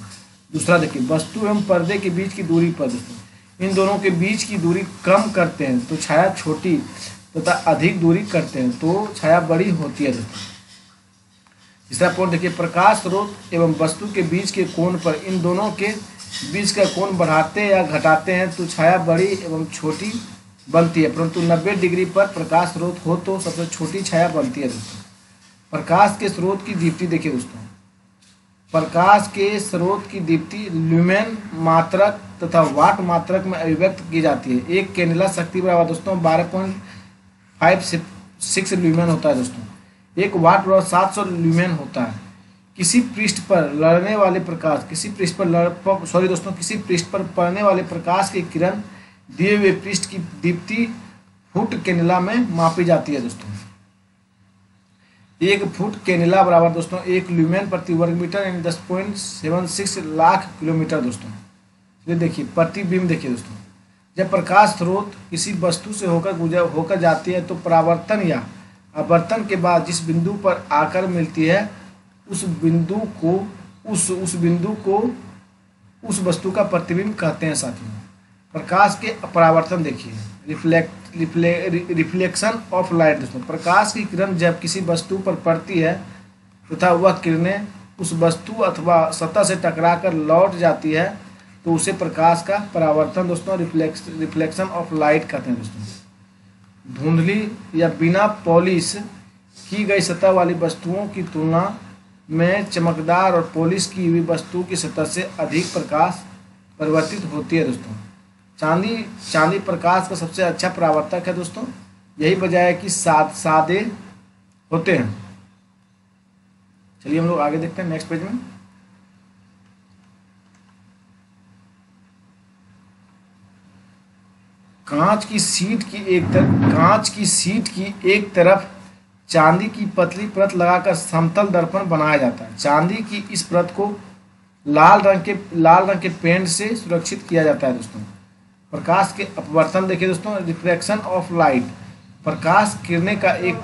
दूसरा देखिए, वस्तु एवं पर्दे के बीच की दूरी पर दोस्तों, इन दोनों के बीच की दूरी कम करते हैं तो छाया छोटी तथा अधिक दूरी करते हैं तो छाया बड़ी होती है दोस्तों। तीसरा पॉइंट देखिए, प्रकाश स्रोत एवं वस्तु के बीच के कोण पर इन दोनों के बीच का कोण बढ़ाते या घटाते हैं तो छाया बड़ी एवं छोटी बनती है, परंतु 90 डिग्री पर प्रकाश स्रोत हो तो सबसे छोटी छाया बनती है दोस्तों। प्रकाश के स्रोत की दीप्ति देखिए दोस्तों, प्रकाश के स्रोत की दीप्ति ल्यूमेन मात्रक तथा वाट मात्रक में अभिव्यक्त की जाती है। एक कैंडेला शक्ति बराबर दोस्तों 12.56 ल्यूमेन होता है दोस्तों। एक वाट बराबर 700 ल्यूमेन होता है। किसी पृष्ठ पर लड़ने वाले प्रकाश किसी पृष्ठ पर पड़ने वाले प्रकाश की किरण दिए हुए पृष्ठ की दीप्ति फुट कैंडेला में मापी जाती है दोस्तों। एक फुट कैंडेला बराबर दोस्तों 1 ल्यूमेन प्रति वर्ग मीटर यानी 10.76 लाख किलोमीटर दोस्तों। ये देखिए, प्रतिबिंब देखिए दोस्तों, जब प्रकाश स्रोत किसी वस्तु से होकर जाती है तो परावर्तन या अपवर्तन के बाद जिस बिंदु पर आकर मिलती है उस बिंदु को उस वस्तु का प्रतिबिंब कहते हैं साथियों। प्रकाश के अपरावर्तन देखिए, रिफ्लेक्शन ऑफ लाइट दोस्तों, प्रकाश की किरण जब किसी वस्तु पर पड़ती है तथा वह किरणें उस वस्तु अथवा सतह से टकराकर लौट जाती है तो उसे प्रकाश का परावर्तन दोस्तों रिफ्लेक्शन ऑफ लाइट कहते हैं दोस्तों। धुंधली या बिना पॉलिश की गई सतह वाली वस्तुओं की तुलना में चमकदार और पॉलिश की हुई वस्तु की सतह से अधिक प्रकाश परिवर्तित होती है दोस्तों। चांदी प्रकाश का सबसे अच्छा परावर्तक है दोस्तों, यही वजह है कि सादे होते हैं। चलिए हम लोग आगे देखते हैं नेक्स्ट पेज में। कांच की सीट की एक तरफ चांदी की पतली परत लगाकर समतल दर्पण बनाया जाता है। चांदी की इस परत को लाल रंग के पेंट से सुरक्षित किया जाता है दोस्तों। प्रकाश के अपवर्तन देखिए दोस्तों, रिफ्लेक्शन ऑफ लाइट, प्रकाश किरणें का एक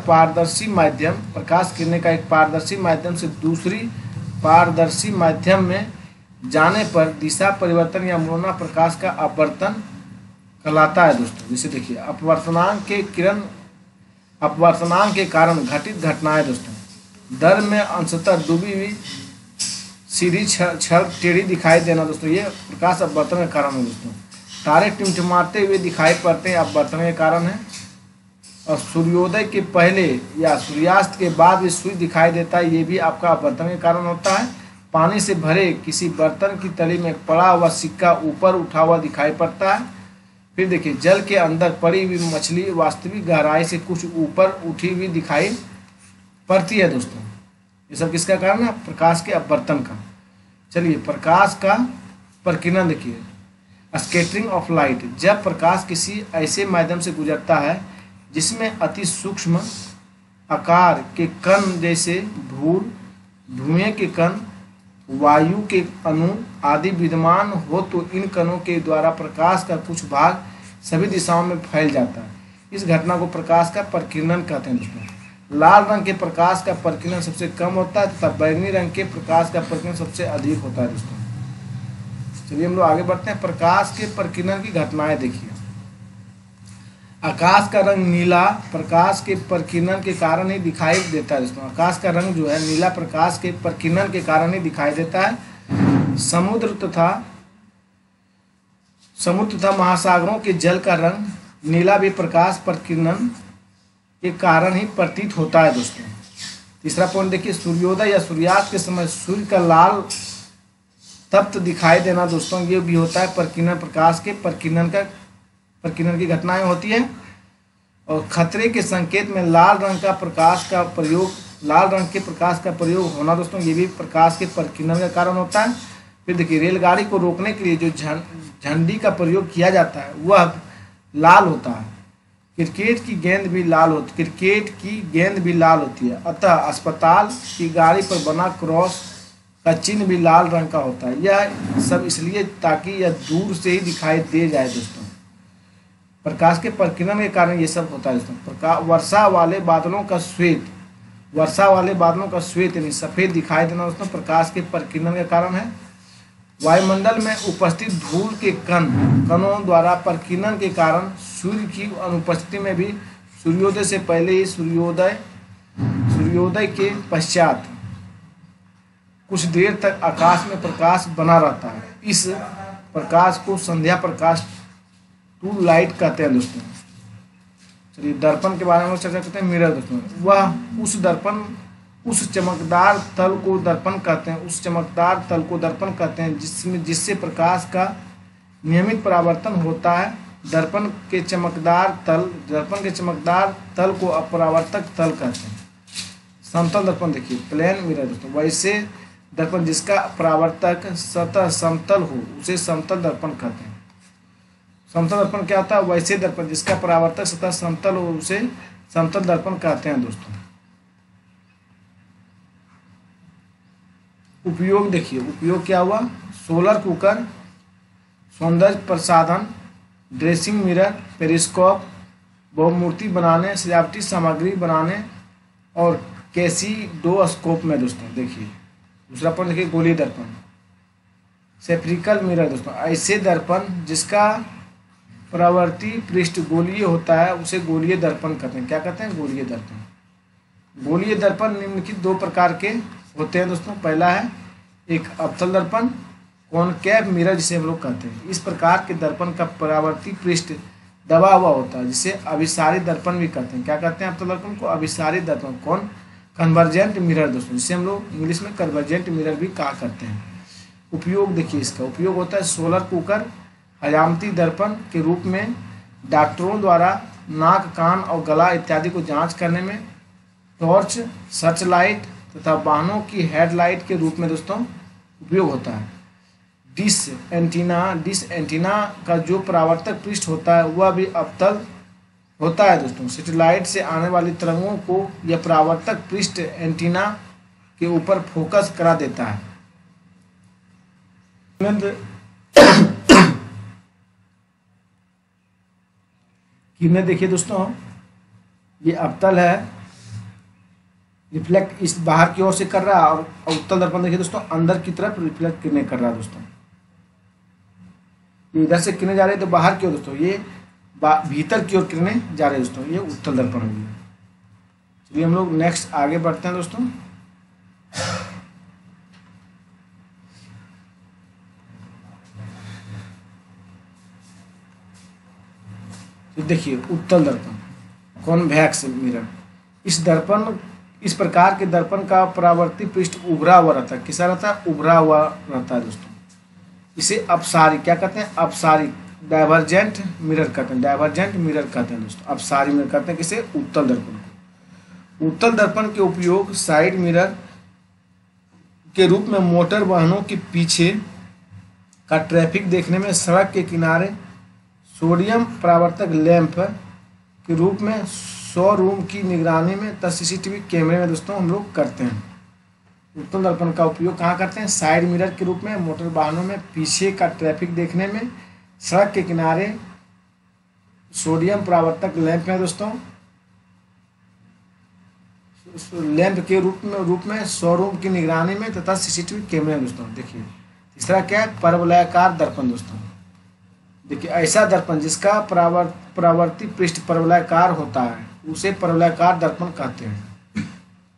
पारदर्शी माध्यम से दूसरी पारदर्शी माध्यम में जाने पर दिशा परिवर्तन या मुड़ना प्रकाश का अपवर्तन कहलाता है दोस्तों। जैसे देखिए अपवर्तनांक के कारण घटित घटनाएं दोस्तों, दर में अंशतः डूबी हुई सीधी छड़ टेढ़ी दिखाई देना दोस्तों, ये प्रकाश अपवर्तन के कारण है दोस्तों। तारे टिमटिमाते हुए दिखाई पड़ते हैं, अपवर्तन के कारण है। और सूर्योदय के पहले या सूर्यास्त के बाद भी सूर्य दिखाई देता है, ये भी आपका अपवर्तन के कारण होता है। पानी से भरे किसी बर्तन की तली में पड़ा हुआ सिक्का ऊपर उठा हुआ दिखाई पड़ता है। फिर देखिए जल के अंदर पड़ी हुई मछली वास्तविक गहराई से कुछ ऊपर उठी हुई दिखाई पड़ती है दोस्तों। ये सब किसका कारण है? प्रकाश के अपवर्तन का। चलिए प्रकाश का प्रकीर्णन देखिए, स्कैटरिंग ऑफ लाइट, जब प्रकाश किसी ऐसे माध्यम से गुजरता है जिसमें अति सूक्ष्म आकार के कण जैसे धूल, धुएं के कण, वायु के अणु आदि विद्यमान हो तो इन कणों के द्वारा प्रकाश का कुछ भाग सभी दिशाओं में फैल जाता है। इस घटना को प्रकाश का प्रकीर्णन कहते हैं दोस्तों। लाल रंग के प्रकाश का प्रकीर्णन सबसे कम होता है तथा बैंगनी रंग के प्रकाश का प्रकीर्णन सबसे अधिक होता है दोस्तों। चलिए हम लोग आगे बढ़ते हैं। प्रकाश के प्रकीर्णन की घटनाएं देखिए। आकाश का रंग नीला प्रकाश के प्रकीर्णन के कारण ही दिखाई देता है दोस्तों। आकाश का रंग जो है नीला प्रकाश के प्रकीर्णन के कारण ही दिखाई देता है। समुद्र तथा महासागरों के जल का रंग नीला भी प्रकाश प्रकीर्णन के कारण ही प्रतीत होता है दोस्तों। तीसरा पॉइंट देखिए, सूर्योदय या सूर्यास्त के समय सूर्य का लाल तप्त दिखाई देना दोस्तों, ये भी होता है प्रकीर्णन, प्रकाश के प्रकीर्णन की घटनाएं होती है। और खतरे के संकेत में लाल रंग के प्रकाश का प्रयोग होना दोस्तों, ये भी प्रकाश के प्रकीर्णन का कारण होता है। फिर देखिए रेलगाड़ी को रोकने के लिए जो झंडी का प्रयोग किया जाता है वह लाल होता है। क्रिकेट की गेंद भी लाल होती है। अतः अस्पताल की गाड़ी पर बना क्रॉस का चिन्ह भी लाल रंग का होता है। यह सब इसलिए ताकि यह दूर से ही दिखाई दे जाए दोस्तों। प्रकाश के प्रकीर्णन के कारण ये सब होता है दोस्तों। वर्षा वाले बादलों का श्वेत यानी सफेद दिखाई देना दोस्तों प्रकाश के प्रकीर्णन के कारण है। वायुमंडल में उपस्थित धूल के कणों द्वारा प्रकीर्णन के कारण सूर्य की अनुपस्थिति में भी सूर्योदय से पहले ही सूर्योदय के पश्चात कुछ देर तक आकाश में प्रकाश बना रहता है। इस प्रकाश को संध्या प्रकाश टू लाइट कहते हैं दोस्तों। चलिए दर्पण के बारे में चर्चा करते हैं। मिरर दोस्तों, वह उस चमकदार तल को दर्पण कहते हैं जिससे प्रकाश का नियमित परावर्तन होता है। दर्पण के चमकदार तल को अपरावर्तक तल कहते हैं। समतल दर्पण देखिए, प्लेन मिरर दोस्तों, वैसे दर्पण जिसका परावर्तक सतह समतल हो उसे समतल दर्पण कहते हैं। समतल दर्पण क्या होता है? वैसे दर्पण जिसका परावर्तक सतह समतल हो उसे समतल दर्पण कहते हैं दोस्तों। उपयोग देखिए, उपयोग क्या हुआ? सोलर कुकर, सौंदर्य प्रसाधन, ड्रेसिंग मिरर, पेरिस्कोप, बहुमूर्ति बनाने, सजावटी सामग्री बनाने और कैसीडोस्कोप में दोस्तों। देखिए दूसरा पॉइंट देखिए, गोलीय दर्पण, सेफ्रिकल मिरर दोस्तों, ऐसे दर्पण जिसका परावर्ती पृष्ठ गोलीय होता है उसे गोलीय दर्पण कहते हैं। क्या कहते हैं? गोलीय दर्पण। गोलीय दर्पण निम्नलिखित दो प्रकार के होते हैं दोस्तों। पहला है एक अवतल दर्पण, कॉनकेव मिरर जिसे हम लोग कहते हैं। इस प्रकार के दर्पण का परावर्ती पृष्ठ दबा हुआ होता है जिसे अभिसारी दर्पण भी कहते हैं। क्या कहते हैं अवतल दर्पण को? अभिसारी दर्पण। कौन? कन्वर्जेंट मिरर दोस्तों, जिसे हम लोग इंग्लिश में कन्वर्जेंट मिरर भी कहा करते हैं। उपयोग देखिए, इसका उपयोग होता है सोलर कुकर, हजामती दर्पण के रूप में डॉक्टरों द्वारा नाक, कान और गला इत्यादि को जांच करने में, टॉर्च, सर्च लाइट तथा वाहनों की हेडलाइट के रूप में दोस्तों उपयोग होता है। डिश एंटीना का जो परावर्तक पृष्ठ होता है वह भी अवतल होता है दोस्तों। सैटेलाइट से आने वाली तरंगों को यह परावर्तक पृष्ठ एंटीना के ऊपर फोकस करा देता है। किरणें देखिए दोस्तों, ये अवतल है, रिफ्लेक्ट इस बाहर की ओर से कर रहा है, और उत्तल दर्पण देखिए दोस्तों अंदर की तरफ रिफ्लेक्ट किरणें कर रहा है दोस्तों। ये इधर से किरणें जा रही है तो बाहर की ओर दोस्तों, ये भीतर की ओर किरणें जा रही है दोस्तों, ये उत्तल दर्पण हो गया। चलिए हम लोग नेक्स्ट आगे बढ़ते हैं दोस्तों। तो देखिए उत्तल दर्पण, कॉन्वेक्स मिरर। इस प्रकार के दर्पण का परावर्ती पृष्ठ उभरा हुआ रहता है। किसा रहता है? उभरा हुआ रहता है दोस्तों। इसे अपसारी क्या कहते हैं? अपसारी डाइवर्जेंट मिरर कहते हैं। डाइवर्जेंट मिरर कहते हैं दोस्तों, अपसारी मिरर कहते हैं किसे? उत्तल दर्पण को। उत्तल दर्पण के उपयोग साइड मिरर के रूप में मोटर वाहनों के पीछे का ट्रैफिक देखने में, सड़क के किनारे सोडियम परावर्तक लैंप के रूप में, शोरूम की निगरानी में तथा सीसीटीवी कैमरे में दोस्तों हम लोग करते हैं। उत्तल दर्पण का उपयोग कहाँ करते हैं? साइड मिरर के रूप में, मोटर वाहनों में पीछे का ट्रैफिक देखने में, सड़क के किनारे सोडियम परावर्तक लैंप में दोस्तों, लैंप के रूप में शोरूम की निगरानी में तथा सीसीटीवी कैमरे में दोस्तों। देखिए तीसरा क्या है? परवलयाकार दर्पण दोस्तों। देखिए ऐसा दर्पण जिसका परावर्ती पृष्ठ परवलयाकार होता है उसे परवलयाकार दर्पण कहते हैं।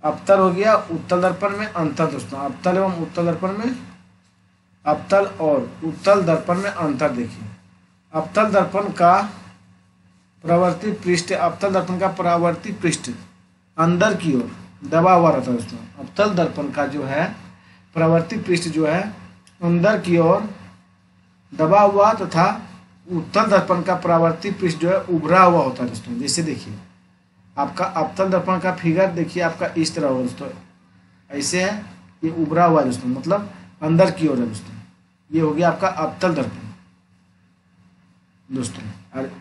अवतल हो गया उत्तल दर्पण में अंतर दोस्तों। अवतल एवं उत्तल दर्पण में, अवतल और उत्तल दर्पण में अंतर देखिए। अवतल दर्पण का परावर्ती पृष्ठ, अवतल दर्पण का परावर्ती पृष्ठ अंदर की ओर दबा हुआ रहता है दोस्तों। अवतल दर्पण का जो है परावर्ती पृष्ठ जो है अंदर की ओर दबा हुआ तथा उत्तल दर्पण का परावर्ती पृष्ठ जो है उभरा हुआ होता है दोस्तों। जैसे देखिए आपका अवतल दर्पण का फिगर देखिए आपका इस तरह होगा दोस्तों, ऐसे है, ये उभरा हुआ है दोस्तों, मतलब अंदर की ओर है दोस्तों। ये हो गया आपका अवतल दर्पण दोस्तों। और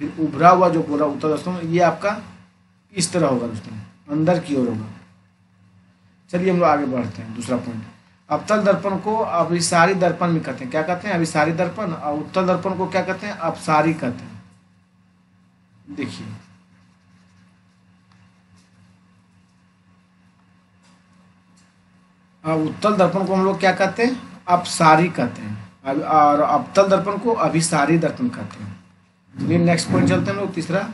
फिर उभरा हुआ जो बोला उत्तल दोस्तों, ये आपका इस तरह होगा दोस्तों, अंदर की ओर होगा। चलिए हम लोग आगे बढ़ते हैं। दूसरा पॉइंट, अवतल दर्पण को अभिसारी दर्पण भी कहते हैं। क्या कहते हैं? अभिसारी दर्पण। और उत्तल दर्पण को क्या कहते हैं? अपसारी कहते हैं। देखिए उत्तल दर्पण को हम लोग क्या कहते हैं? अपसारी कहते हैं, और अवतल दर्पण को अभिसारी दर्पण कहते हैं। चलिए नेक्स्ट पॉइंट चलते हैं हम लोग। तीसरा,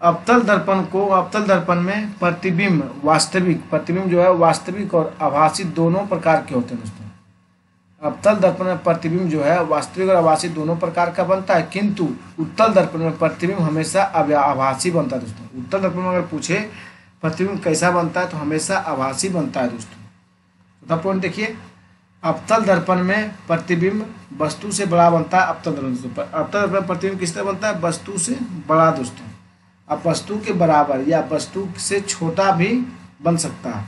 अवतल दर्पण को, अवतल दर्पण में प्रतिबिंब वास्तविक, प्रतिबिंब जो है वास्तविक और आभासी दोनों प्रकार के होते हैं दोस्तों। अवतल दर्पण में प्रतिबिंब जो है वास्तविक और आभासी दोनों प्रकार का बनता है, किंतु उत्तल दर्पण में प्रतिबिंब हमेशा आभासी बनता है दोस्तों। उत्तल दर्पण में अगर पूछे प्रतिबिंब कैसा बनता है तो हमेशा आभासी बनता है दोस्तों। चौथा पॉइंट देखिए, अवतल दर्पण में प्रतिबिंब वस्तु से बड़ा बनता है। अवतल दर्पण में प्रतिबिंब किस तरह बनता है? वस्तु से बड़ा दोस्तों। अब वस्तु के बराबर या वस्तु से छोटा भी बन सकता है,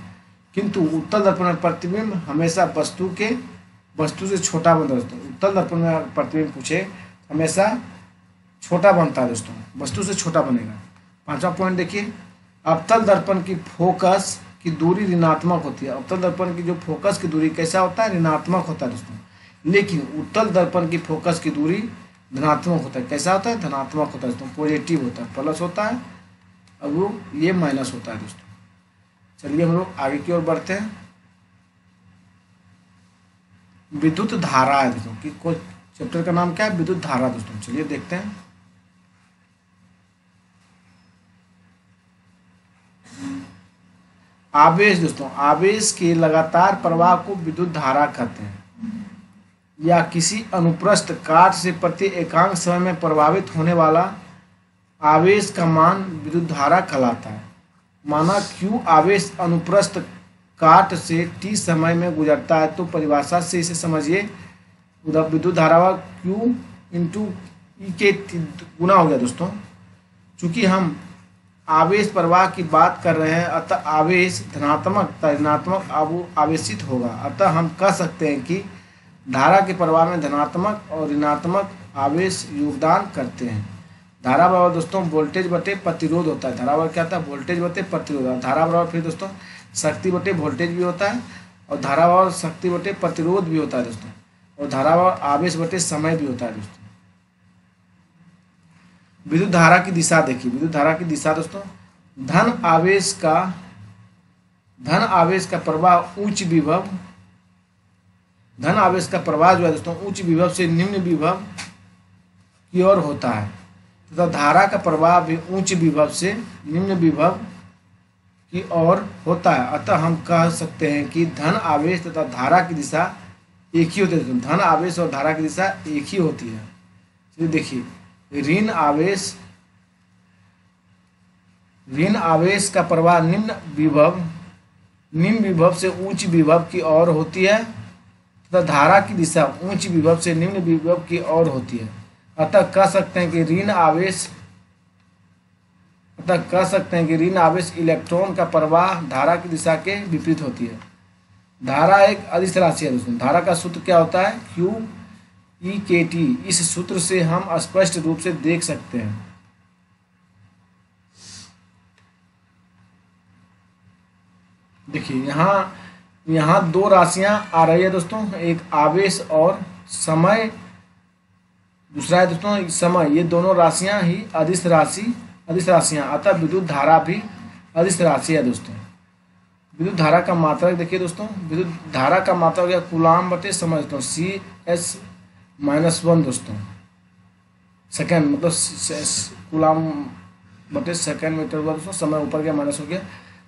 किंतु उत्तल दर्पण में प्रतिबिंब हमेशा वस्तु से छोटा बनता है दोस्तों। उत्तल दर्पण में प्रतिबिंब पूछे हमेशा छोटा बनता है दोस्तों, वस्तु से छोटा बनेगा। पांचवा पॉइंट देखिए, अवतल दर्पण की फोकस की दूरी ऋणात्मक होती है। अवतल दर्पण की जो फोकस की दूरी कैसा होता है? ऋणात्मक होता है दोस्तों। लेकिन उत्तल दर्पण की फोकस की दूरी धनात्मक होता है। कैसा होता है? धनात्मक होता है दोस्तों, पॉजिटिव होता है, प्लस होता है, और वो ये माइनस होता है दोस्तों। चलिए हम लोग आगे की ओर बढ़ते हैं। विद्युत धारा है दोस्तों कि चैप्टर का नाम क्या है? विद्युत धारा दोस्तों। चलिए देखते हैं। आवेश दोस्तों, आवेश के लगातार प्रवाह को विद्युत धारा कहते हैं, या किसी अनुप्रस्थ काट से प्रति एकांक समय में प्रभावित होने वाला आवेश का मान विद्युत धारा कहलाता है। माना Q आवेश अनुप्रस्थ काट से T समय में गुजरता है, तो परिभाषा से इसे समझिए, उधर विद्युत धारा Q इंटू E के गुना हो गया दोस्तों। चूंकि हम आवेश प्रवाह की बात कर रहे हैं, अतः आवेश धनात्मक ऋणात्मक आवेशित होगा। अतः हम कह सकते हैं कि धारा के प्रवाह में धनात्मक और ऋणात्मक आवेश योगदान करते हैं। धारा बराबर दोस्तों वोल्टेज बटे प्रतिरोध होता है। धारा बराबर क्या होता है? वोल्टेज बटे प्रतिरोध। धारा बराबर फिर दोस्तों शक्ति बटे वोल्टेज भी होता है, और धारा बराबर शक्ति बटे प्रतिरोध भी होता है दोस्तों, और धारा बराबर आवेश बटे समय भी होता है दोस्तों। विद्युत धारा की दिशा देखिए। विद्युत धारा की दिशा दोस्तों, धन आवेश का प्रवाह उच्च विभव, धन आवेश का प्रवाह जो है दोस्तों उच्च विभव से निम्न विभव की ओर होता है, तथा धारा का प्रवाह भी उच्च विभव से निम्न विभव की ओर होता है। अतः हम कह सकते हैं कि धन आवेश तथा धारा की दिशा एक ही होती है। धन आवेश और धारा की दिशा एक ही होती है। चलिए देखिए, ऋण आवेश का प्रवाह निम्न विभव से उच्च विभव की ओर होती है, तथा धारा की दिशा उच्च विभव से निम्न विभव की ओर होती है। अतः कह सकते हैं कि ऋण आवेश इलेक्ट्रॉन का प्रवाह धारा की दिशा के विपरीत होती है। धारा एक अदिश राशि है दोस्तों। धारा का सूत्र क्या होता है? Q/E/kT। इस सूत्र से हम स्पष्ट रूप से देख सकते हैं। देखिए यहाँ दो राशियां आ रही है दोस्तों, एक आवेश और समय, दूसरा है दोस्तों समय। ये दोनों राशियां ही अदिश राशियां, अतः विद्युत धारा भी अदिश राशि है दोस्तों। विद्युत धारा का मात्रक देखिए दोस्तों, विद्युत धारा का मात्रक हो गया कूलाम बटे समय दोस्तों, CS-1 दोस्तों, सेकेंड, मतलब कूलाम बटे सेकेंड मीटर हुआ दोस्तों, समय ऊपर गया माइनस हो गया।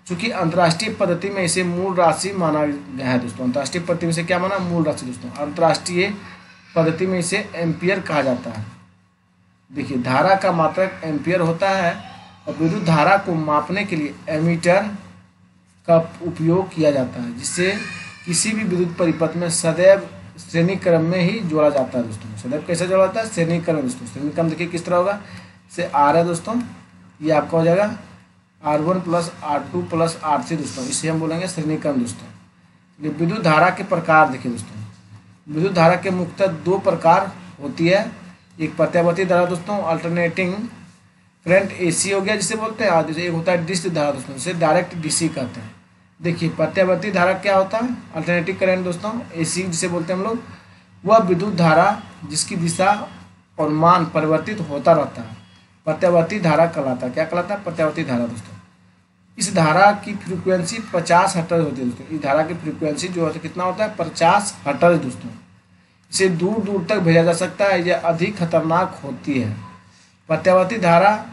चूंकि अंतर्राष्ट्रीय पद्धति में इसे मूल राशि माना गया है दोस्तों। अंतर्राष्ट्रीय पद्धति में इसे क्या माना? मूल राशि दोस्तों। अंतर्राष्ट्रीय पद्धति में इसे एम्पियर कहा जाता है। देखिए, धारा का मात्रक एम्पियर होता है, और विद्युत धारा को मापने के लिए एमीटर का उपयोग किया जाता है, जिससे किसी भी विद्युत परिपथ में सदैव श्रेणी क्रम में ही जोड़ा जाता है दोस्तों। सदैव कैसे जोड़ा जाता है? श्रेणी क्रम दोस्तों। श्रेणी क्रम देखिए किस तरह होगा, से R है दोस्तों, ये आपका हो जाएगा R1 + R2 + R3 दोस्तों, इसे हम बोलेंगे श्रेणी क्रम दोस्तों। विद्युत धारा के प्रकार देखिए दोस्तों, विद्युत धारा के मुख्यतः दो प्रकार होती है। एक प्रत्यावर्ती धारा दोस्तों, अल्टरनेटिंग करंट AC हो गया जिसे बोलते हैं, और एक होता है डिस्क धारा दोस्तों, जिसे डायरेक्ट DC कहते हैं। देखिए, प्रत्यावर्ती धारा क्या होता है? अल्टरनेटिंग करंट दोस्तों, AC जिसे बोलते हैं हम लोग, वह विद्युत धारा जिसकी दिशा और मान परिवर्तित होता रहता है, प्रत्यावर्ती धारा कहलाता है। क्या कहलाता है? प्रत्यावर्ती धारा दोस्तों। इस धारा की फ्रीक्वेंसी 50 हर्ट्ज होती है दोस्तों। इस धारा की फ्रीक्वेंसी जो होता है कितना होता है? 50 हर्ट्ज दोस्तों। इसे दूर दूर तक भेजा जा सकता है, यह अधिक खतरनाक होती है। प्रत्यावर्ती धारा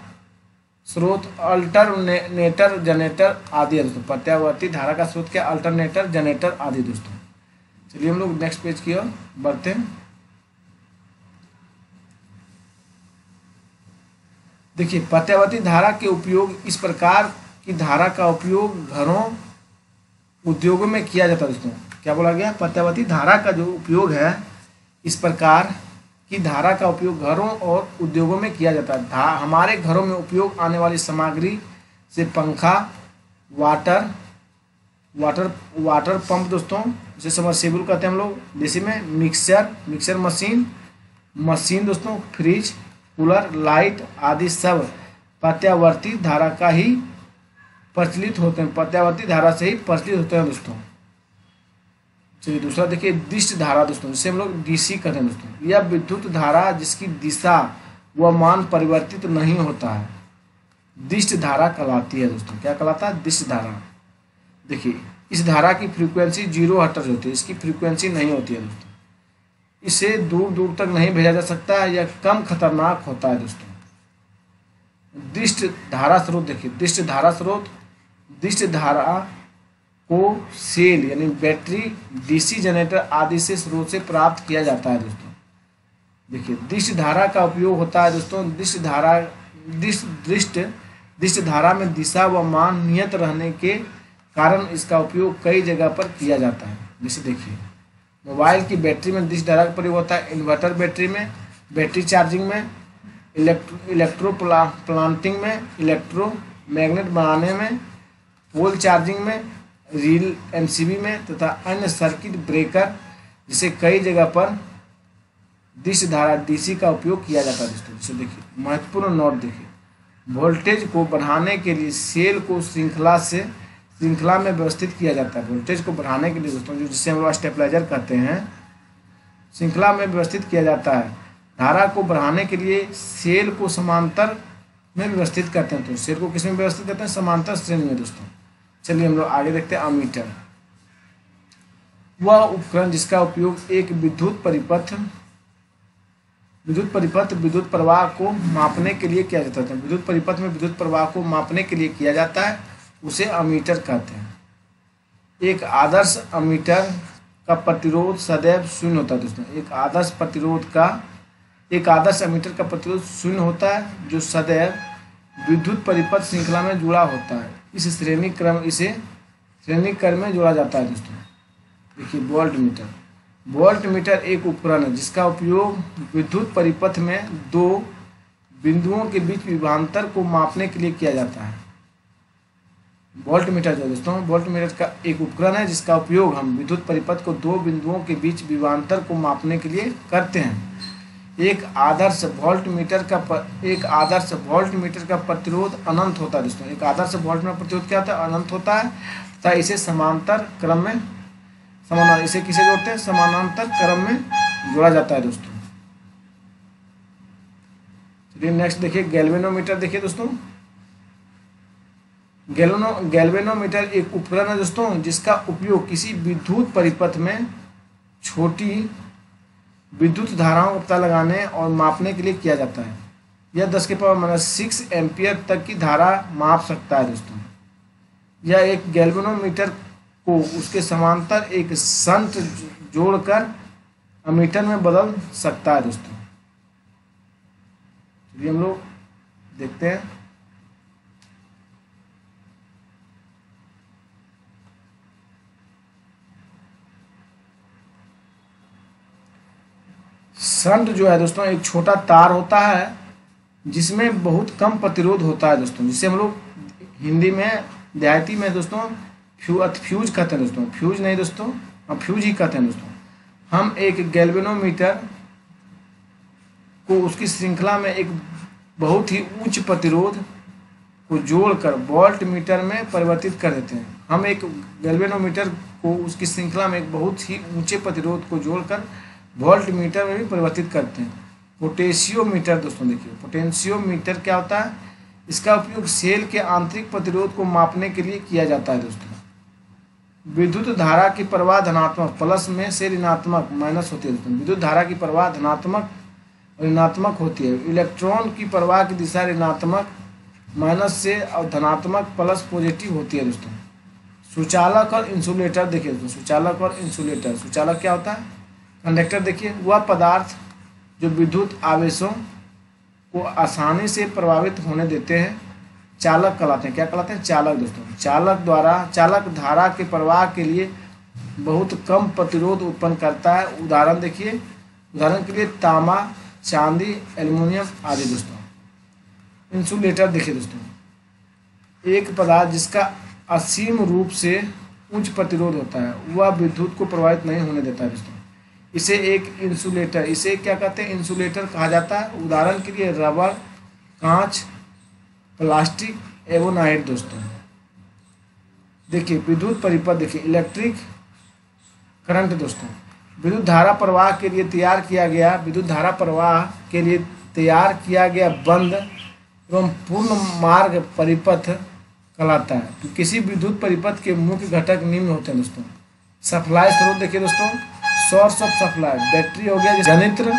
स्रोत अल्टरनेटर, जनरेटर आदि है दोस्तों। प्रत्यावर्ती धारा का स्रोत क्या? अल्टरनेटर, जनरेटर आदि दोस्तों। चलिए हम लोग नेक्स्ट पेज की ओर बढ़ते हैं। देखिए, प्रत्यावर्ती धारा के उपयोग, इस प्रकार की धारा का उपयोग घरों उद्योगों में किया जाता है दोस्तों। क्या बोला गया? प्रत्यावर्ती धारा का जो उपयोग है, इस प्रकार की धारा का उपयोग घरों और उद्योगों में किया जाता है। हमारे घरों में उपयोग आने वाली सामग्री से पंखा, वाटर पंप दोस्तों, जिसे सबमर्सिबल कहते हैं हम लोग, जैसे में मिक्सर मशीन दोस्तों, फ्रिज, कूलर, लाइट आदि सब प्रत्यावर्ती धारा का ही प्रचलित होते हैं, प्रत्यावर्ती धारा से ही प्रचलित होते हैं दोस्तों। चलिए दूसरा देखिए, दिष्ट धारा दोस्तों, जिसे हम लोग DC कहते हैं दोस्तों। यह विद्युत धारा जिसकी दिशा व मान परिवर्तित नहीं होता है, दिष्ट धारा कहलाती है दोस्तों। क्या कहलाता है? दिष्ट धारा। देखिए, इस धारा की फ्रीक्वेंसी 0 हर्ट्ज होती है, इसकी फ्रीक्वेंसी नहीं होती है दोस्तों। इसे दूर दूर तक नहीं भेजा जा सकता है, यह कम खतरनाक होता है दोस्तों। दृष्ट धारा स्रोत देखिए, दृष्ट धारा स्रोत, दृष्ट धारा को सेल यानी बैटरी, डीसी जनरेटर आदि से स्रोत से प्राप्त किया जाता है दोस्तों। देखिए दृष्ट धारा का उपयोग होता है दोस्तों, दृष्ट धारा में दिशा व मान नियत रहने के कारण इसका उपयोग कई जगह पर किया जाता है। जैसे देखिए मोबाइल की बैटरी में दृष्ट धारा का प्रयोग होता है, इन्वर्टर बैटरी में, बैटरी चार्जिंग में, इलेक्ट्रो प्लांटिंग में, इलेक्ट्रो मैग्नेट बनाने में, पोल चार्जिंग में, रील एमसीबी में तथा अन्य सर्किट ब्रेकर जिसे कई जगह पर दृष्ट धारा डीसी का उपयोग किया जाता है दोस्तों। जैसे देखिए महत्वपूर्ण नोट देखिए, वोल्टेज को बढ़ाने के लिए सेल को श्रृंखला में व्यवस्थित किया जाता है। वोल्टेज को बढ़ाने के लिए दोस्तों, जो जिसे हम लोग स्टेबलाइजर कहते हैं, श्रृंखला में व्यवस्थित किया जाता है। धारा को बढ़ाने के लिए सेल को समांतर में व्यवस्थित करते हैं। तो सेल को किस में व्यवस्थित करते हैं? समांतर श्रेणी में दोस्तों। चलिए हम लोग आगे देखते हैं। अमीटर वह उपकरण जिसका उपयोग एक विद्युत परिपथ विद्युत प्रवाह को मापने के लिए किया जाता है। विद्युत परिपथ में विद्युत प्रवाह को मापने के लिए किया जाता है, उसे अमीटर कहते हैं। एक आदर्श अमीटर का प्रतिरोध सदैव शून्य होता है दोस्तों। एक आदर्श अमीटर का प्रतिरोध शून्य होता है, जो सदैव विद्युत परिपथ श्रृंखला में जुड़ा होता है। इसे श्रेणी क्रम में जोड़ा जाता है दोस्तों। देखिए वोल्ट मीटर एक उपकरण है जिसका उपयोग विद्युत परिपथ में दो बिंदुओं के बीच विभवांतर को मापने के लिए किया जाता है। वोल्ट मीटर जो दोस्तों, वोल्ट मीटर का एक उपकरण है जिसका उपयोग हम विद्युत परिपथ को दो बिंदुओं के बीच विभवांतर को मापने के लिए करते हैं। एक आदर्श वोल्ट मीटर का प्रतिरोध अनंत होता है दोस्तों। एक आदर्श वोल्ट मीटर प्रतिरोध क्या होता है? अनंत होता है तथा इसे समांतर क्रम में इसे किसे जोड़ते हैं? समानांतर क्रम में जोड़ा जाता है दोस्तों। चलिए नेक्स्ट देखिए गैल्वेनोमीटर। देखिए दोस्तों गैल्वेनोमीटर एक उपकरण है दोस्तों जिसका उपयोग किसी विद्युत परिपथ में छोटी विद्युत धाराओं का पता लगाने और मापने के लिए किया जाता है। यह 10⁻⁻6 एम्पियर तक की धारा माप सकता है दोस्तों। यह एक गैल्वेनोमीटर को उसके समांतर एक शंट जोड़कर अमीटर में बदल सकता है दोस्तों। चलिए हम लोग देखते हैं। शंट जो है दोस्तों एक छोटा तार होता है जिसमें बहुत कम प्रतिरोध होता है दोस्तों, जिसे हम लोग हिंदी में देहाती में दोस्तों फ्यूज कहते हैं दोस्तों। फ्यूज नहीं दोस्तों, हम फ्यूज ही कहते हैं दोस्तों। हम एक गैल्वेनोमीटर को उसकी श्रृंखला में एक बहुत ही उच्च प्रतिरोध को जोड़कर वोल्ट मीटर में परिवर्तित कर देते हैं। हम एक गैल्वेनोमीटर को उसकी श्रृंखला में एक बहुत ही ऊंचे प्रतिरोध को जोड़कर वोल्ट मीटर में भी परिवर्तित करते हैं। पोटेंशियोमीटर दोस्तों देखिए, पोटेंशियोमीटर क्या होता है? इसका उपयोग सेल के आंतरिक प्रतिरोध को मापने के लिए किया जाता है दोस्तों। विद्युत धारा की प्रवाह धनात्मक प्लस में से ऋणात्मक माइनस होती है दोस्तों। विद्युत धारा की प्रवाह धनात्मक ऋणात्मक होती है। इलेक्ट्रॉन की प्रवाह की दिशा ऋणात्मक माइनस से और धनात्मक प्लस पॉजिटिव होती है दोस्तों। सुचालक और इंसुलेटर देखिए दोस्तों, सुचालक और इंसुलेटर। सुचालक क्या होता है? कंडक्टर देखिए, वह पदार्थ जो विद्युत आवेशों को आसानी से प्रभावित होने देते हैं चालक कहलाते हैं। क्या कहलाते हैं? चालक दोस्तों। चालक धारा के प्रवाह के लिए बहुत कम प्रतिरोध उत्पन्न करता है। उदाहरण देखिए, उदाहरण के लिए तांबा, चांदी, एल्युमिनियम आदि दोस्तों। इंसुलेटर देखिए दोस्तों, एक पदार्थ जिसका असीम रूप से उच्च प्रतिरोध होता है वह विद्युत को प्रभावित नहीं होने देता है दोस्तों। इसे क्या कहते हैं? इंसुलेटर कहा जाता है। उदाहरण के लिए रबर, कांच, प्लास्टिक, एवोनाइट दोस्तों। देखिए विद्युत परिपथ देखिए, इलेक्ट्रिक करंट दोस्तों। विद्युत धारा प्रवाह के लिए तैयार किया गया बंद एवं पूर्ण मार्ग परिपथ कहलाता है। तो किसी विद्युत परिपथ के मुख्य घटक निम्न होते हैं दोस्तों। सप्लाई स्रोत देखिए दोस्तों, सोर्स ऑफ सप्लाई, बैटरी हो गया जनित्र,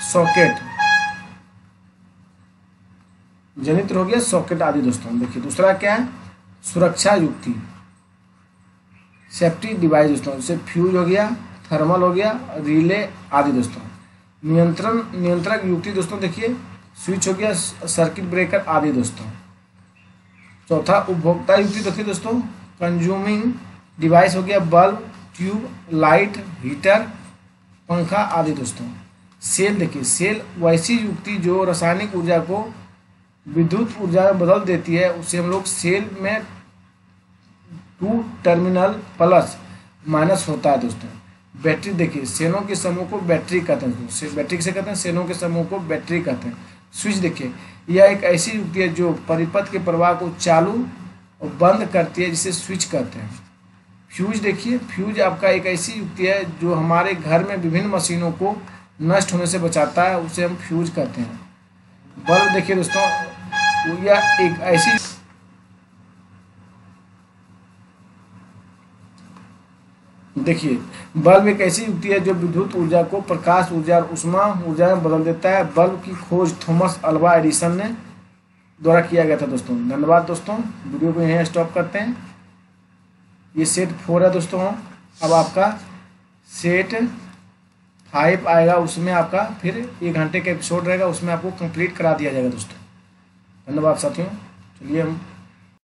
सॉकेट, जनित्र हो गया सॉकेट आदि दोस्तों। देखिए दूसरा क्या है, सुरक्षा युक्ति, सेफ्टी डिवाइस दोस्तों, जैसे फ्यूज हो गया, थर्मल हो गया, रिले आदि दोस्तों। नियंत्रक युक्ति दोस्तों, देखिए स्विच हो गया, सर्किट ब्रेकर आदि दोस्तों। चौथा उपभोक्ता युक्ति देखिए दोस्तों, कंज्यूमिंग डिवाइस हो गया, बल्ब, ट्यूब, लाइट, हीटर, पंखा आदि दोस्तों। सेल देखिए, सेल वैसी युक्ति जो रासायनिक ऊर्जा को विद्युत ऊर्जा में बदल देती है, उसे हम लोग सेल में 2 टर्मिनल प्लस माइनस होता है दोस्तों। बैटरी देखिए, सेनों के समूह को बैटरी कहते हैं, बैटरी किसे कहते हैं, सेनों के समूह को बैटरी कहते हैं। स्विच देखिए, यह एक ऐसी युक्ति है जो परिपथ के प्रवाह को चालू और बंद करती है, जिसे स्विच कहते हैं। फ्यूज देखिए, फ्यूज आपका एक ऐसी युक्ति है जो हमारे घर में विभिन्न मशीनों को नष्ट होने से बचाता है, उसे हम फ्यूज कहते हैं। बल्ब देखिए दोस्तों, यह एक ऐसी देखिए बल्ब एक ऐसी युक्ति है जो विद्युत ऊर्जा को प्रकाश ऊर्जा और ऊष्मा ऊर्जा में बदल देता है। बल्ब की खोज थॉमस अल्वा एडिसन ने द्वारा किया गया था दोस्तों। धन्यवाद दोस्तों, वीडियो को यहीं स्टॉप करते हैं। ये सेट 4 है दोस्तों। अब आपका सेट 5 आएगा, उसमें आपका फिर 1 घंटे का एपिसोड रहेगा, उसमें आपको कंप्लीट करा दिया जाएगा दोस्तों। धन्यवाद साथियों, चलिए हम